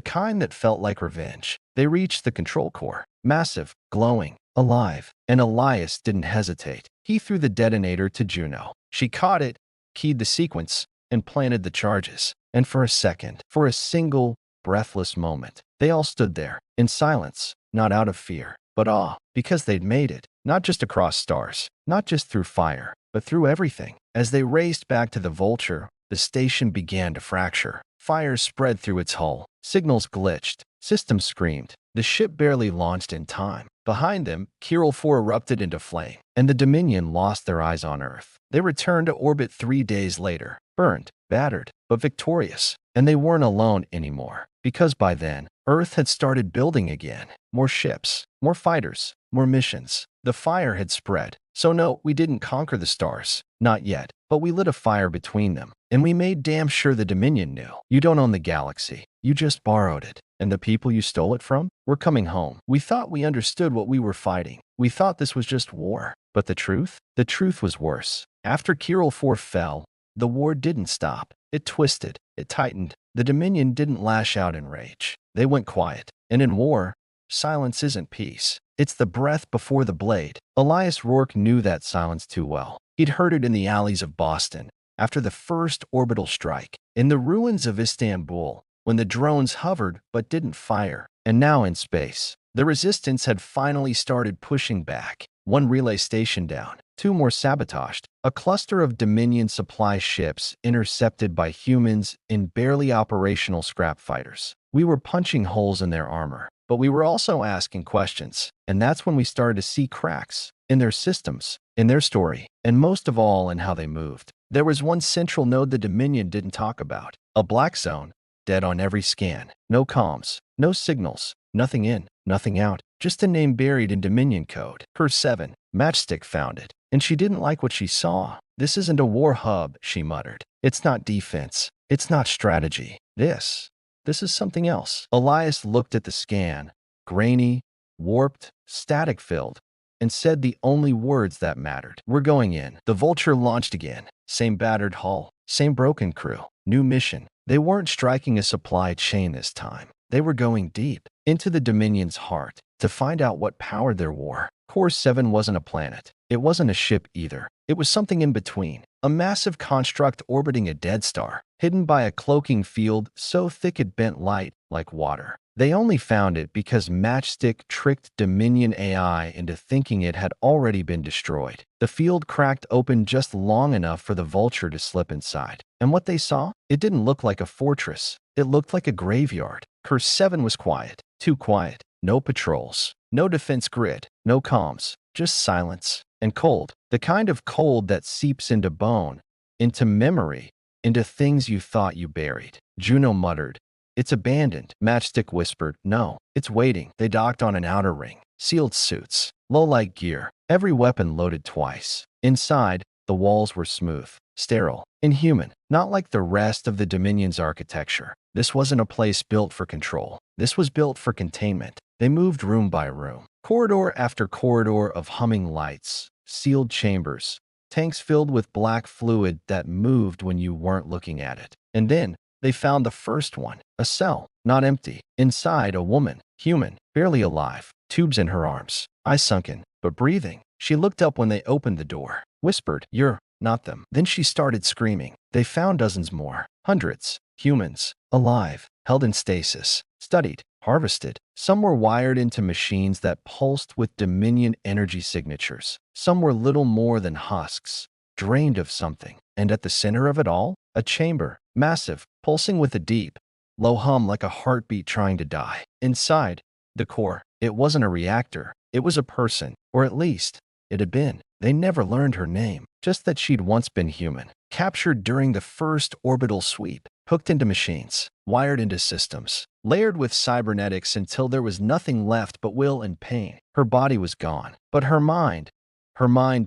A: kind that felt like revenge. They reached the control core. Massive, glowing, alive. And Elias didn't hesitate. He threw the detonator to Juno. She caught it, keyed the sequence, and planted the charges. And for a second, for a single, breathless moment, they all stood there, in silence, not out of fear, but awe, because they'd made it. Not just across stars, not just through fire, but through everything. As they raced back to the Vulture, the station began to fracture. Fire spread through its hull. Signals glitched. Systems screamed. The ship barely launched in time. Behind them, Kiral 4 erupted into flame, and the Dominion lost their eyes on Earth. They returned to orbit 3 days later, burned, battered, but victorious. And they weren't alone anymore, because by then, Earth had started building again. More ships, more fighters, more missions. The fire had spread. So no, we didn't conquer the stars. Not yet. But we lit a fire between them. And we made damn sure the Dominion knew. You don't own the galaxy. You just borrowed it. And the people you stole it from were coming home. We thought we understood what we were fighting. We thought this was just war. But the truth? The truth was worse. After Kiral 4 fell, the war didn't stop. It twisted. It tightened. The Dominion didn't lash out in rage. They went quiet. And in war, silence isn't peace. It's the breath before the blade. Elias Rourke knew that silence too well. He'd heard it in the alleys of Boston, after the first orbital strike, in the ruins of Istanbul, when the drones hovered but didn't fire, and now in space. The resistance had finally started pushing back, one relay station down, 2 more sabotaged. A cluster of Dominion supply ships intercepted by humans in barely operational scrap fighters. We were punching holes in their armor, but we were also asking questions, and that's when we started to see cracks in their systems, in their story, and most of all in how they moved. There was one central node the Dominion didn't talk about, a black zone, dead on every scan. No comms, no signals, nothing in, nothing out, just a name buried in Dominion code. Her 7, Matchstick found it, and she didn't like what she saw. This isn't a war hub, she muttered. It's not defense. It's not strategy. This is something else. Elias looked at the scan, grainy, warped, static-filled, and said the only words that mattered. We're going in. The Vulture launched again. Same battered hull, same broken crew, new mission. They weren't striking a supply chain this time. They were going deep into the Dominion's heart to find out what powered their war. Core 7 wasn't a planet. It wasn't a ship either. It was something in between. A massive construct orbiting a dead star, hidden by a cloaking field so thick it bent light like water. They only found it because Matchstick tricked Dominion AI into thinking it had already been destroyed. The field cracked open just long enough for the Vulture to slip inside. And what they saw? It didn't look like a fortress. It looked like a graveyard. Curse 7 was quiet. Too quiet. No patrols. No defense grid. No comms. Just silence. And cold. The kind of cold that seeps into bone, into memory, into things you thought you buried. Juno muttered, "It's abandoned." Matchstick whispered, "No, it's waiting." They docked on an outer ring. Sealed suits. Low-light gear. Every weapon loaded twice. Inside, the walls were smooth, sterile, inhuman. Not like the rest of the Dominion's architecture. This wasn't a place built for control. This was built for containment. They moved room by room. Corridor after corridor of humming lights. Sealed chambers. Tanks filled with black fluid that moved when you weren't looking at it. And then, they found the first one. A cell. Not empty. Inside, a woman. Human. Barely alive. Tubes in her arms. Eyes sunken, but breathing. She looked up when they opened the door. Whispered, "You're not them." Then she started screaming. They found dozens more. Hundreds. Humans. Alive. Held in stasis. Studied. Harvested. Some were wired into machines that pulsed with Dominion energy signatures. Some were little more than husks, drained of something. And at the center of it all, a chamber. Massive. Pulsing with a deep, low hum like a heartbeat trying to die. Inside, the core. It wasn't a reactor. It was a person. Or at least, it had been. They never learned her name. Just that she'd once been human. Captured during the first orbital sweep. Hooked into machines. Wired into systems. Layered with cybernetics until there was nothing left but will and pain. Her body was gone. But her mind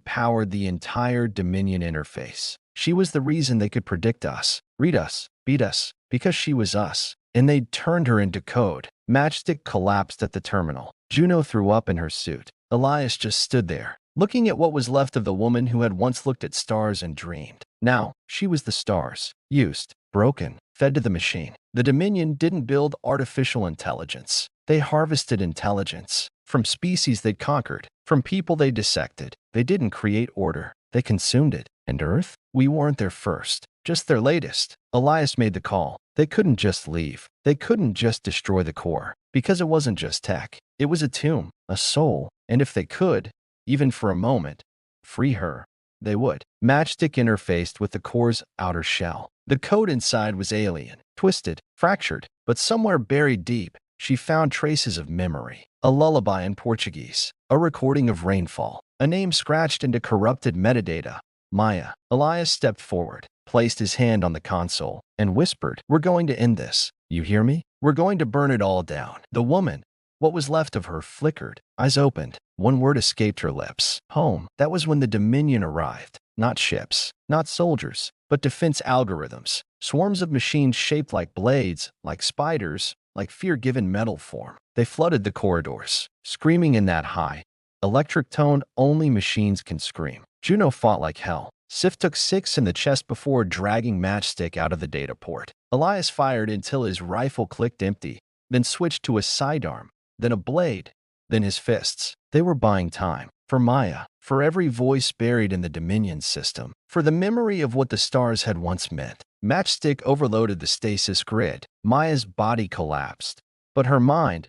A: powered the entire Dominion interface. She was the reason they could predict us, read us, beat us, because she was us. And they'd turned her into code. Matchstick collapsed at the terminal. Juno threw up in her suit. Elias just stood there, looking at what was left of the woman who had once looked at stars and dreamed. Now, she was the stars. Used, broken, fed to the machine. The Dominion didn't build artificial intelligence. They harvested intelligence from species they'd conquered, from people they dissected. They didn't create order. They consumed it. And Earth? We weren't their first, just their latest. Elias made the call. They couldn't just leave. They couldn't just destroy the core, because it wasn't just tech. It was a tomb, a soul, and if they could, even for a moment, free her, they would. Matchstick interfaced with the core's outer shell. The code inside was alien, twisted, fractured, but somewhere buried deep, she found traces of memory. A lullaby in Portuguese, a recording of rainfall, a name scratched into corrupted metadata. Maya. Elias stepped forward, placed his hand on the console, and whispered, "We're going to end this. You hear me? We're going to burn it all down." The woman, what was left of her, flickered. Eyes opened. One word escaped her lips. Home. That was when the Dominion arrived. Not ships, not soldiers, but defense algorithms. Swarms of machines shaped like blades, like spiders, like fear-given metal form. They flooded the corridors, screaming in that high, electric tone only machines can scream. Juno fought like hell. Sif took 6 in the chest before dragging Matchstick out of the data port. Elias fired until his rifle clicked empty, then switched to a sidearm, then a blade, then his fists. They were buying time. For Maya, for every voice buried in the Dominion system, for the memory of what the stars had once meant. Matchstick overloaded the stasis grid. Maya's body collapsed, but her mind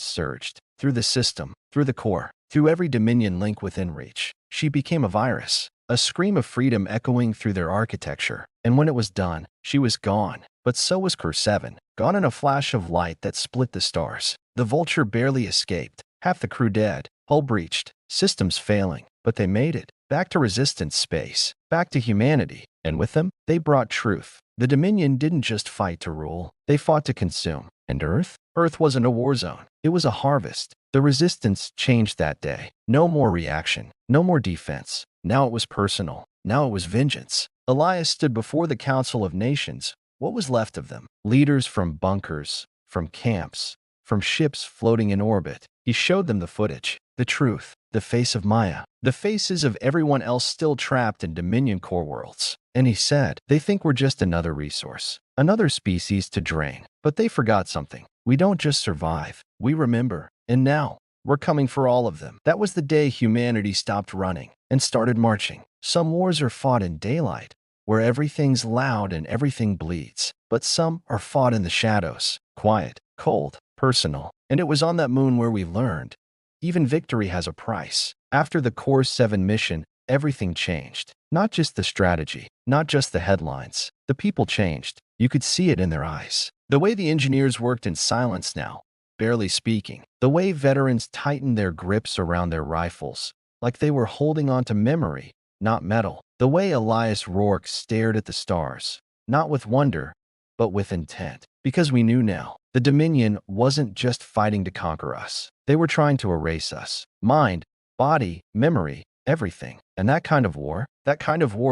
A: surged. Through the system, through the core, through every Dominion link within reach. she became a virus, a scream of freedom echoing through their architecture. And when it was done, she was gone. But so was Ker 7, gone in a flash of light that split the stars. The Vulture barely escaped, half the crew dead, hull breached, systems failing, but they made it. Back to resistance space, back to humanity. And with them, they brought truth. The Dominion didn't just fight to rule, they fought to consume. And Earth? Earth wasn't a war zone, it was a harvest. The resistance changed that day. No more reaction, no more defense. Now it was personal. Now it was vengeance. Elias stood before the Council of Nations. What was left of them? Leaders from bunkers, from camps, from ships floating in orbit. He showed them the footage, the truth, the face of Maya, the faces of everyone else still trapped in Dominion core worlds. And he said, they think we're just another resource, another species to drain. But they forgot something. We don't just survive, we remember. And now, we're coming for all of them. That was the day humanity stopped running and started marching. Some wars are fought in daylight, where everything's loud and everything bleeds. But some are fought in the shadows, quiet, cold, personal. And it was on that moon where we learned, even victory has a price. After the Core 7 mission, everything changed. Not just the strategy, not just the headlines. The people changed. You could see it in their eyes. The way the engineers worked in silence now, barely speaking. The way veterans tightened their grips around their rifles, like they were holding on to memory, not metal. The way Elias Rourke stared at the stars, not with wonder, but with intent. Because we knew now, the Dominion wasn't just fighting to conquer us. They were trying to erase us. Mind, body, memory, everything. And that kind of war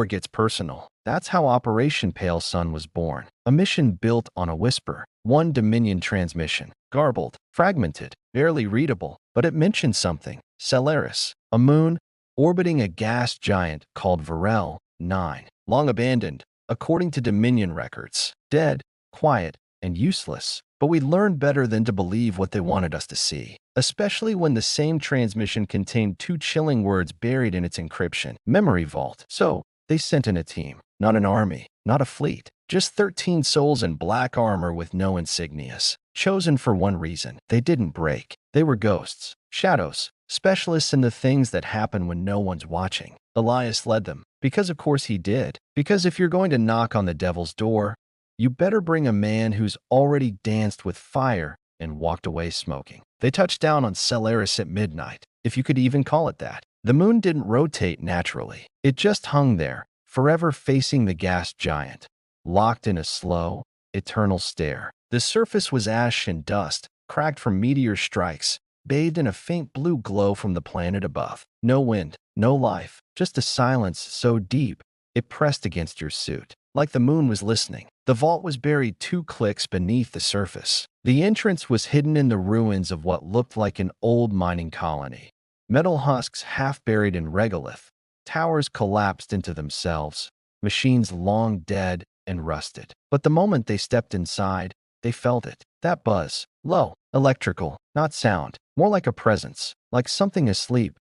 A: gets personal. That's how Operation Pale Sun was born. A mission built on a whisper. One Dominion transmission. Garbled, fragmented, barely readable. But it mentioned something. Celeris, a moon orbiting a gas giant called Varel 9. Long abandoned, according to Dominion records. Dead, quiet, and useless. But we learned better than to believe what they wanted us to see, especially when the same transmission contained two chilling words buried in its encryption: memory vault. So, they sent in a team, not an army, not a fleet, just 13 souls in black armor with no insignias, chosen for one reason: they didn't break. They were ghosts, shadows, specialists in the things that happen when no one's watching. Elias led them, because of course he did. Because if you're going to knock on the devil's door, you better bring a man who's already danced with fire and walked away smoking. They touched down on Celeris at midnight, if you could even call it that. The moon didn't rotate naturally. It just hung there, forever facing the gas giant, locked in a slow, eternal stare. The surface was ash and dust, cracked from meteor strikes, bathed in a faint blue glow from the planet above. No wind, no life, just a silence so deep it pressed against your suit, like the moon was listening. The vault was buried 2 clicks beneath the surface. The entrance was hidden in the ruins of what looked like an old mining colony. Metal husks half buried in regolith, towers collapsed into themselves, machines long dead and rusted. But the moment they stepped inside, they felt it. That buzz, low, electrical, not sound, more like a presence, like something asleep,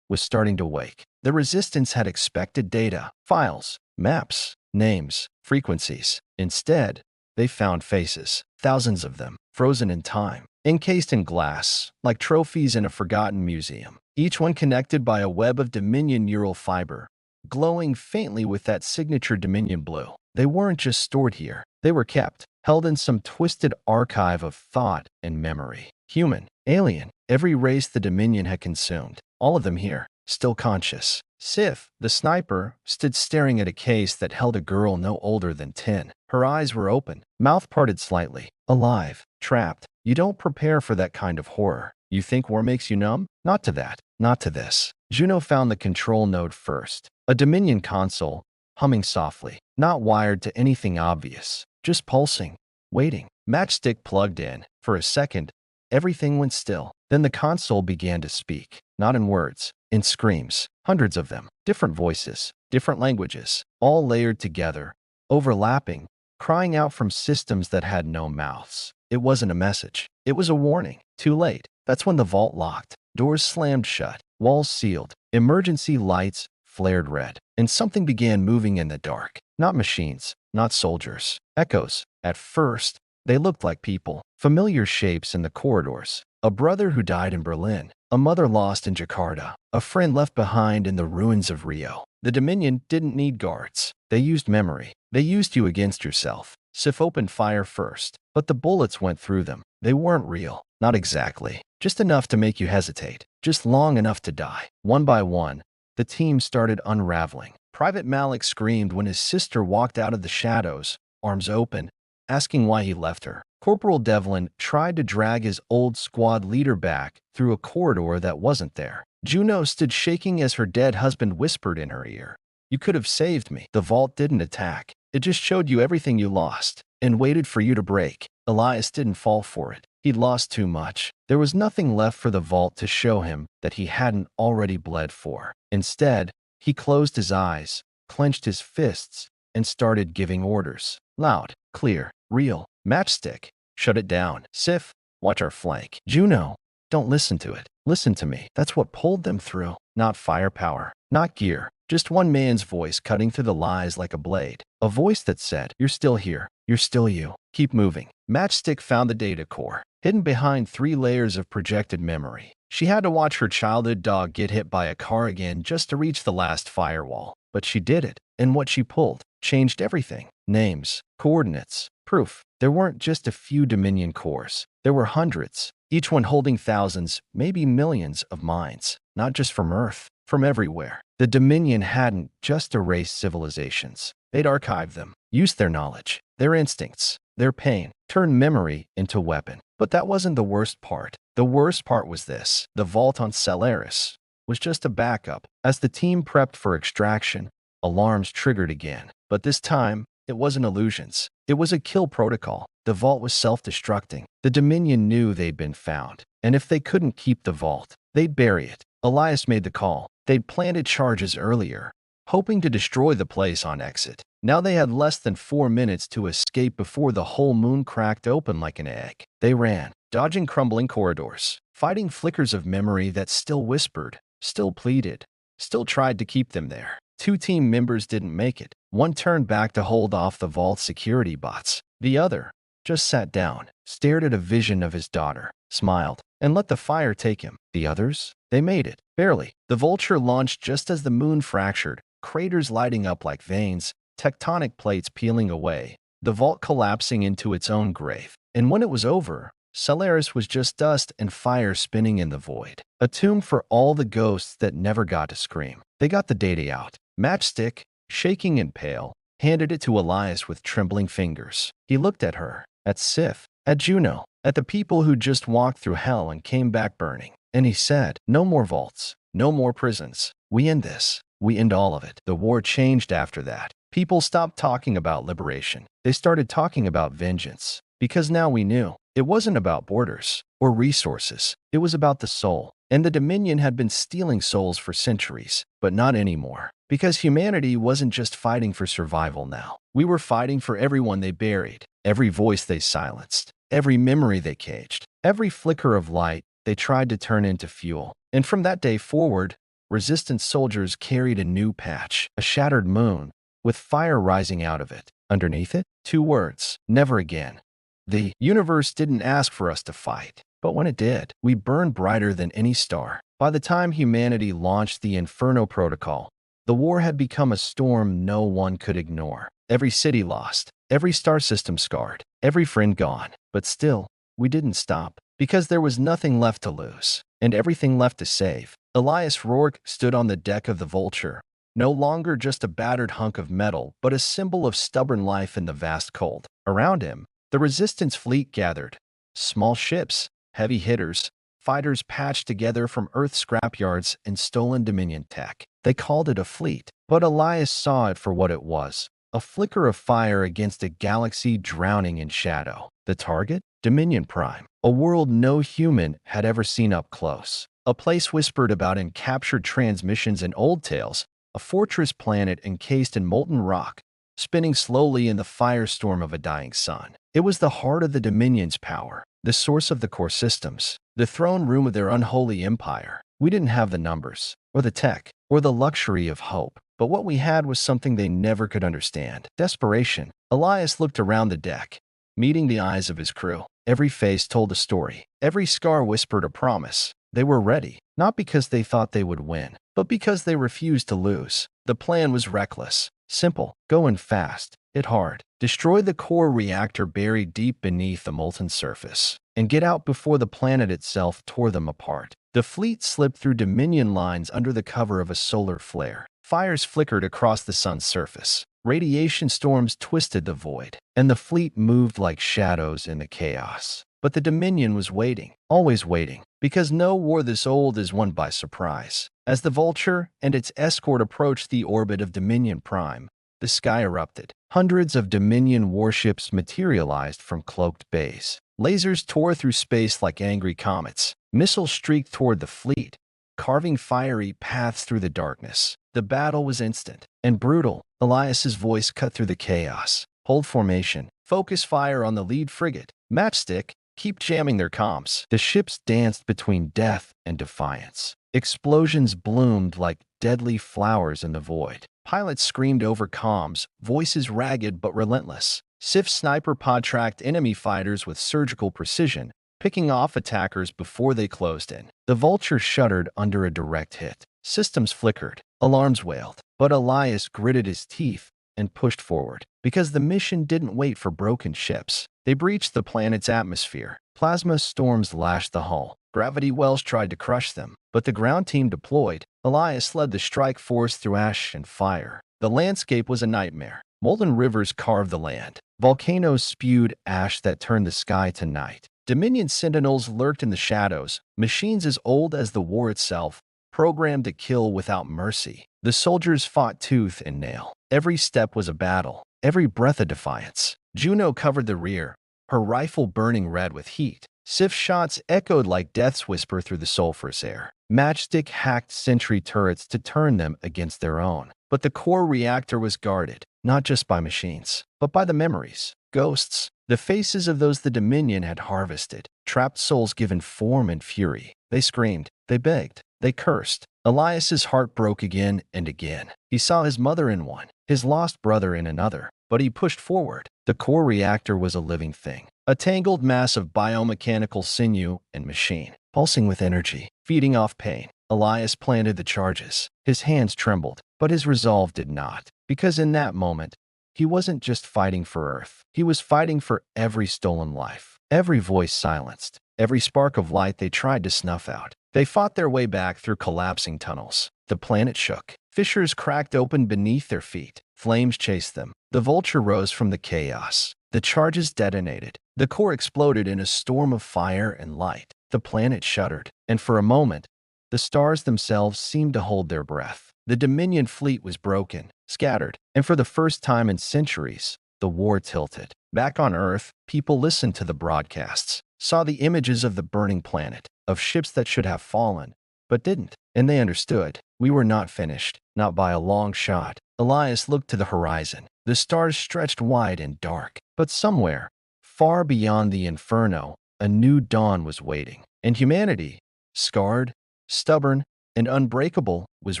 A: was starting to wake. The resistance had expected data, files, maps, names, frequencies. Instead, they found faces, thousands of them, frozen in time, encased in glass, like trophies in a forgotten museum, each one connected by a web of Dominion neural fiber, glowing faintly with that signature Dominion blue. They weren't just stored here, they were kept, held in some twisted archive of thought and memory. Human, alien, every race the Dominion had consumed, all of them here, still conscious. Sif, the sniper, stood staring at a case that held a girl no older than 10. Her eyes were open, mouth parted slightly, alive, trapped. You don't prepare for that kind of horror. You think war makes you numb? Not to that, not to this. Juno found the control node first, a Dominion console, humming softly, not wired to anything obvious, just pulsing, waiting. Matchstick plugged in. For a second, everything went still. Then the console began to speak, not in words, in screams, hundreds of them, different voices, different languages, all layered together, overlapping, crying out from systems that had no mouths. It wasn't a message. It was a warning. Too late. That's when the vault locked. Doors slammed shut, walls sealed, emergency lights flared red, and something began moving in the dark. Not machines, not soldiers. Echoes. At first, they looked like people, familiar shapes in the corridors. A brother who died in Berlin, a mother lost in Jakarta, a friend left behind in the ruins of Rio. The Dominion didn't need guards. They used memory. They used you against yourself. Sif opened fire first, but the bullets went through them. They weren't real. Not exactly. Just enough to make you hesitate. Just long enough to die. One by one, the team started unraveling. Private Malik screamed when his sister walked out of the shadows, arms open, asking why he left her. Corporal Devlin tried to drag his old squad leader back through a corridor that wasn't there. Juno stood shaking as her dead husband whispered in her ear, "You could have saved me." The vault didn't attack. It just showed you everything you lost and waited for you to break. Elias didn't fall for it. He'd lost too much. There was nothing left for the vault to show him that he hadn't already bled for. Instead, he closed his eyes, clenched his fists, and started giving orders. Loud, clear, real. Matchstick, shut it down. Sif, watch our flank. Juno, don't listen to it. Listen to me. That's what pulled them through. Not firepower, not gear. Just one man's voice cutting through the lies like a blade. A voice that said, "You're still here. You're still you. Keep moving." Matchstick found the data core, hidden behind 3 layers of projected memory. She had to watch her childhood dog get hit by a car again just to reach the last firewall. But she did it, and what she pulled changed everything. Names, coordinates, proof. There weren't just a few Dominion cores. There were hundreds, each one holding thousands, maybe millions of minds. Not just from Earth, from everywhere. The Dominion hadn't just erased civilizations. They'd archived them, used their knowledge, their instincts, their pain, turned memory into weapon. But that wasn't the worst part. The worst part was this. The vault on Solaris was just a backup. As the team prepped for extraction, alarms triggered again. But this time, it wasn't illusions. It was a kill protocol. The vault was self-destructing. The Dominion knew they'd been found. And if they couldn't keep the vault, they'd bury it. Elias made the call. They'd planted charges earlier, hoping to destroy the place on exit. Now they had less than 4 minutes to escape before the whole moon cracked open like an egg. They ran, dodging crumbling corridors, fighting flickers of memory that still whispered, still pleaded, still tried to keep them there. 2 team members didn't make it. One turned back to hold off the vault's security bots. The other just sat down, stared at a vision of his daughter, smiled, and let the fire take him. The others? They made it. Barely. The Vulture launched just as the moon fractured, craters lighting up like veins, tectonic plates peeling away, the vault collapsing into its own grave. And when it was over, Solaris was just dust and fire spinning in the void. A tomb for all the ghosts that never got to scream. They got the data out. Matchstick, shaking and pale, handed it to Elias with trembling fingers. He looked at her, at Sif, at Juno, at the people who just walked through hell and came back burning. And he said, "No more vaults, no more prisons. We end this. We end all of it." The war changed after that. People stopped talking about liberation. They started talking about vengeance. Because now we knew. It wasn't about borders or resources. It was about the soul. And the Dominion had been stealing souls for centuries, but not anymore. Because humanity wasn't just fighting for survival now. We were fighting for everyone they buried, every voice they silenced, every memory they caged, every flicker of light they tried to turn into fuel. And from that day forward, resistance soldiers carried a new patch, a shattered moon, with fire rising out of it. Underneath it, 2 words: never again. The universe didn't ask for us to fight, but when it did, we burned brighter than any star. By the time humanity launched the Inferno Protocol, the war had become a storm no one could ignore. Every city lost, every star system scarred, every friend gone. But still, we didn't stop, because there was nothing left to lose, and everything left to save. Elias Rourke stood on the deck of the Vulture, no longer just a battered hunk of metal, but a symbol of stubborn life in the vast cold. Around him, the Resistance fleet gathered. Small ships, heavy hitters, fighters patched together from Earth scrapyards and stolen Dominion tech. They called it a fleet, but Elias saw it for what it was: a flicker of fire against a galaxy drowning in shadow. The target? Dominion Prime, a world no human had ever seen up close. A place whispered about in captured transmissions and old tales, a fortress planet encased in molten rock, spinning slowly in the firestorm of a dying sun. It was the heart of the Dominion's power, the source of the core systems, the throne room of their unholy empire. We didn't have the numbers, or the tech, or the luxury of hope, but what we had was something they never could understand: desperation. Elias looked around the deck, meeting the eyes of his crew. Every face told a story. Every scar whispered a promise. They were ready, not because they thought they would win, but because they refused to lose. The plan was reckless, simple, go in fast, hit hard, destroy the core reactor buried deep beneath the molten surface, and get out before the planet itself tore them apart. The fleet slipped through Dominion lines under the cover of a solar flare. Fires flickered across the sun's surface. Radiation storms twisted the void, and the fleet moved like shadows in the chaos. But the Dominion was waiting, always waiting, because no war this old is won by surprise. As the Vulture and its escort approached the orbit of Dominion Prime, the sky erupted. Hundreds of Dominion warships materialized from cloaked bays. Lasers tore through space like angry comets. Missiles streaked toward the fleet, carving fiery paths through the darkness. The battle was instant and brutal. Elias's voice cut through the chaos. Hold formation. Focus fire on the lead frigate. Matchstick. Keep jamming their comms. The ships danced between death and defiance. Explosions bloomed like deadly flowers in the void. Pilots screamed over comms, voices ragged but relentless. Sif sniper pod tracked enemy fighters with surgical precision, picking off attackers before they closed in. The Vulture shuddered under a direct hit. Systems flickered. Alarms wailed. But Elias gritted his teeth and pushed forward, because the mission didn't wait for broken ships. They breached the planet's atmosphere. Plasma storms lashed the hull. Gravity wells tried to crush them, but the ground team deployed. Elias led the strike force through ash and fire. The landscape was a nightmare. Molten rivers carved the land. Volcanoes spewed ash that turned the sky to night. Dominion sentinels lurked in the shadows, machines as old as the war itself, programmed to kill without mercy. The soldiers fought tooth and nail. Every step was a battle, every breath a defiance. Juno covered the rear, her rifle burning red with heat. Sif shots echoed like death's whisper through the sulphurous air. Matchstick hacked sentry turrets to turn them against their own. But the core reactor was guarded, not just by machines, but by the memories, ghosts, the faces of those the Dominion had harvested, trapped souls given form and fury. They screamed, they begged, they cursed. Elias's heart broke again and again. He saw his mother in one, his lost brother in another, but he pushed forward. The core reactor was a living thing, a tangled mass of biomechanical sinew and machine, pulsing with energy, feeding off pain. Elias planted the charges. His hands trembled, but his resolve did not, because in that moment, he wasn't just fighting for Earth. He was fighting for every stolen life, every voice silenced, every spark of light they tried to snuff out. They fought their way back through collapsing tunnels. The planet shook. Fissures cracked open beneath their feet. Flames chased them. The Vulture rose from the chaos. The charges detonated. The core exploded in a storm of fire and light. The planet shuddered, and for a moment, the stars themselves seemed to hold their breath. The Dominion fleet was broken, scattered, and for the first time in centuries, the war tilted. Back on Earth, people listened to the broadcasts, saw the images of the burning planet, of ships that should have fallen, but didn't, and they understood. We were not finished, not by a long shot. Elias looked to the horizon. The stars stretched wide and dark, but somewhere, far beyond the inferno, a new dawn was waiting, and humanity, scarred, stubborn, and unbreakable, was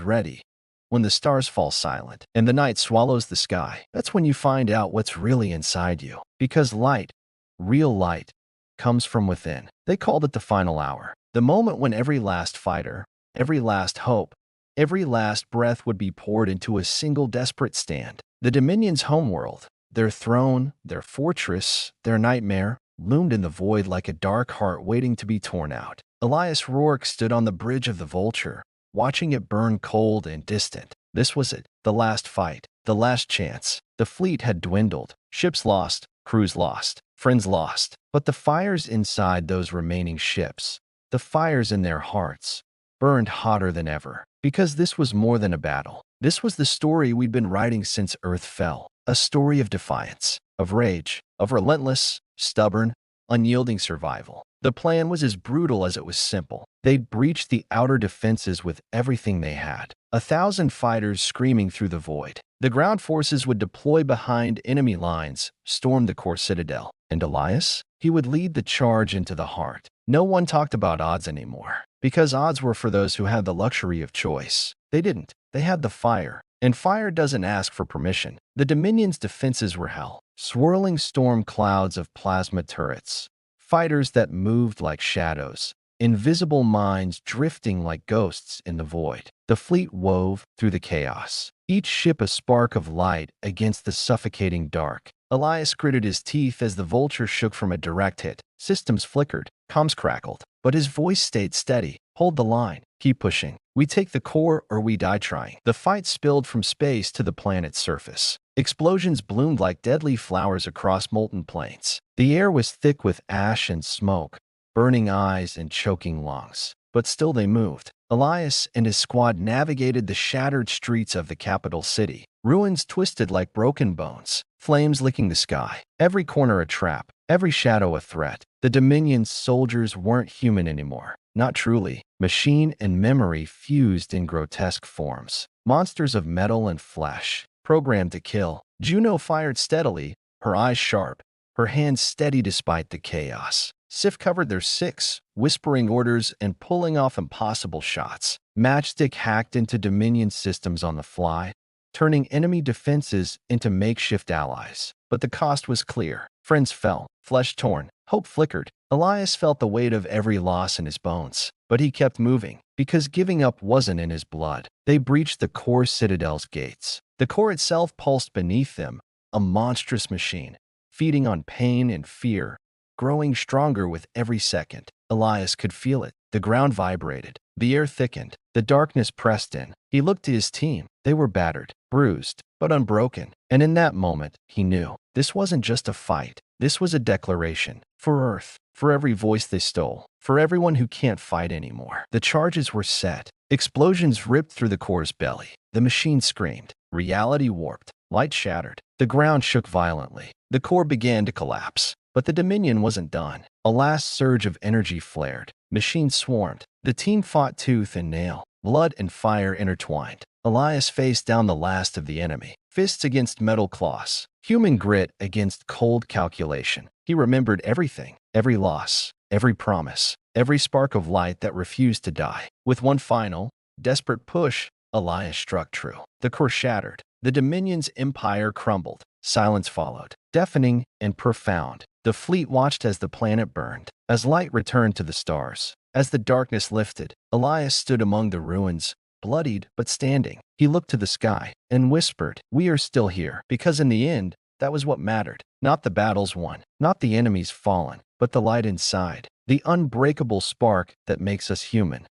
A: ready. When the stars fall silent and the night swallows the sky, that's when you find out what's really inside you. Because light, real light, comes from within. They called it the final hour, the moment when every last fighter, every last hope, every last breath would be poured into a single desperate stand. The Dominion's homeworld, their throne, their fortress, their nightmare, loomed in the void like a dark heart waiting to be torn out. Elias Rourke stood on the bridge of the Vulture, watching it burn cold and distant. This was it, the last fight, the last chance. The fleet had dwindled, ships lost, crews lost, friends lost. But the fires inside those remaining ships, the fires in their hearts, burned hotter than ever. Because this was more than a battle. This was the story we'd been writing since Earth fell. A story of defiance, of rage, of relentless, stubborn, unyielding survival. The plan was as brutal as it was simple. They'd breach the outer defenses with everything they had. 1,000 fighters screaming through the void. The ground forces would deploy behind enemy lines, storm the core citadel. And Elias? He would lead the charge into the heart. No one talked about odds anymore, because odds were for those who had the luxury of choice. They didn't. They had the fire. And fire doesn't ask for permission. The Dominion's defenses were hell. Swirling storm clouds of plasma turrets. Fighters that moved like shadows, invisible minds drifting like ghosts in the void. The fleet wove through the chaos, each ship a spark of light against the suffocating dark. Elias gritted his teeth as the vulture shook from a direct hit. Systems flickered, comms crackled, but his voice stayed steady. Hold the line. Keep pushing. We take the core or we die trying. The fight spilled from space to the planet's surface. Explosions bloomed like deadly flowers across molten plains. The air was thick with ash and smoke, burning eyes and choking lungs. But still they moved. Elias and his squad navigated the shattered streets of the capital city. Ruins twisted like broken bones, flames licking the sky. Every corner a trap, every shadow a threat. The Dominion's soldiers weren't human anymore. Not truly. Machine and memory fused in grotesque forms. Monsters of metal and flesh, programmed to kill. Juno fired steadily, her eyes sharp, her hands steady despite the chaos. Sif covered their six, whispering orders and pulling off impossible shots. Matchstick hacked into Dominion systems on the fly, turning enemy defenses into makeshift allies. But the cost was clear. Friends fell, flesh torn, hope flickered. Elias felt the weight of every loss in his bones. But he kept moving, because giving up wasn't in his blood. They breached the core citadel's gates. The core itself pulsed beneath them, a monstrous machine, feeding on pain and fear, growing stronger with every second. Elias could feel it. The ground vibrated. The air thickened. The darkness pressed in. He looked to his team. They were battered, bruised, but unbroken. And in that moment, he knew. This wasn't just a fight. This was a declaration. For Earth. For every voice they stole. For everyone who can't fight anymore. The charges were set. Explosions ripped through the core's belly. The machine screamed. Reality warped. Light shattered. The ground shook violently. The core began to collapse. But the Dominion wasn't done. A last surge of energy flared. Machines swarmed. The team fought tooth and nail. Blood and fire intertwined. Elias faced down the last of the enemy. Fists against metal claws. Human grit against cold calculation. He remembered everything. Every loss. Every promise. Every spark of light that refused to die. With one final, desperate push, Elias struck true. The core shattered. The Dominion's empire crumbled. Silence followed, deafening and profound. The fleet watched as the planet burned, as light returned to the stars. As the darkness lifted, Elias stood among the ruins, bloodied but standing. He looked to the sky and whispered, "We are still here." Because in the end, that was what mattered. Not the battles won, not the enemies fallen, but the light inside, the unbreakable spark that makes us human.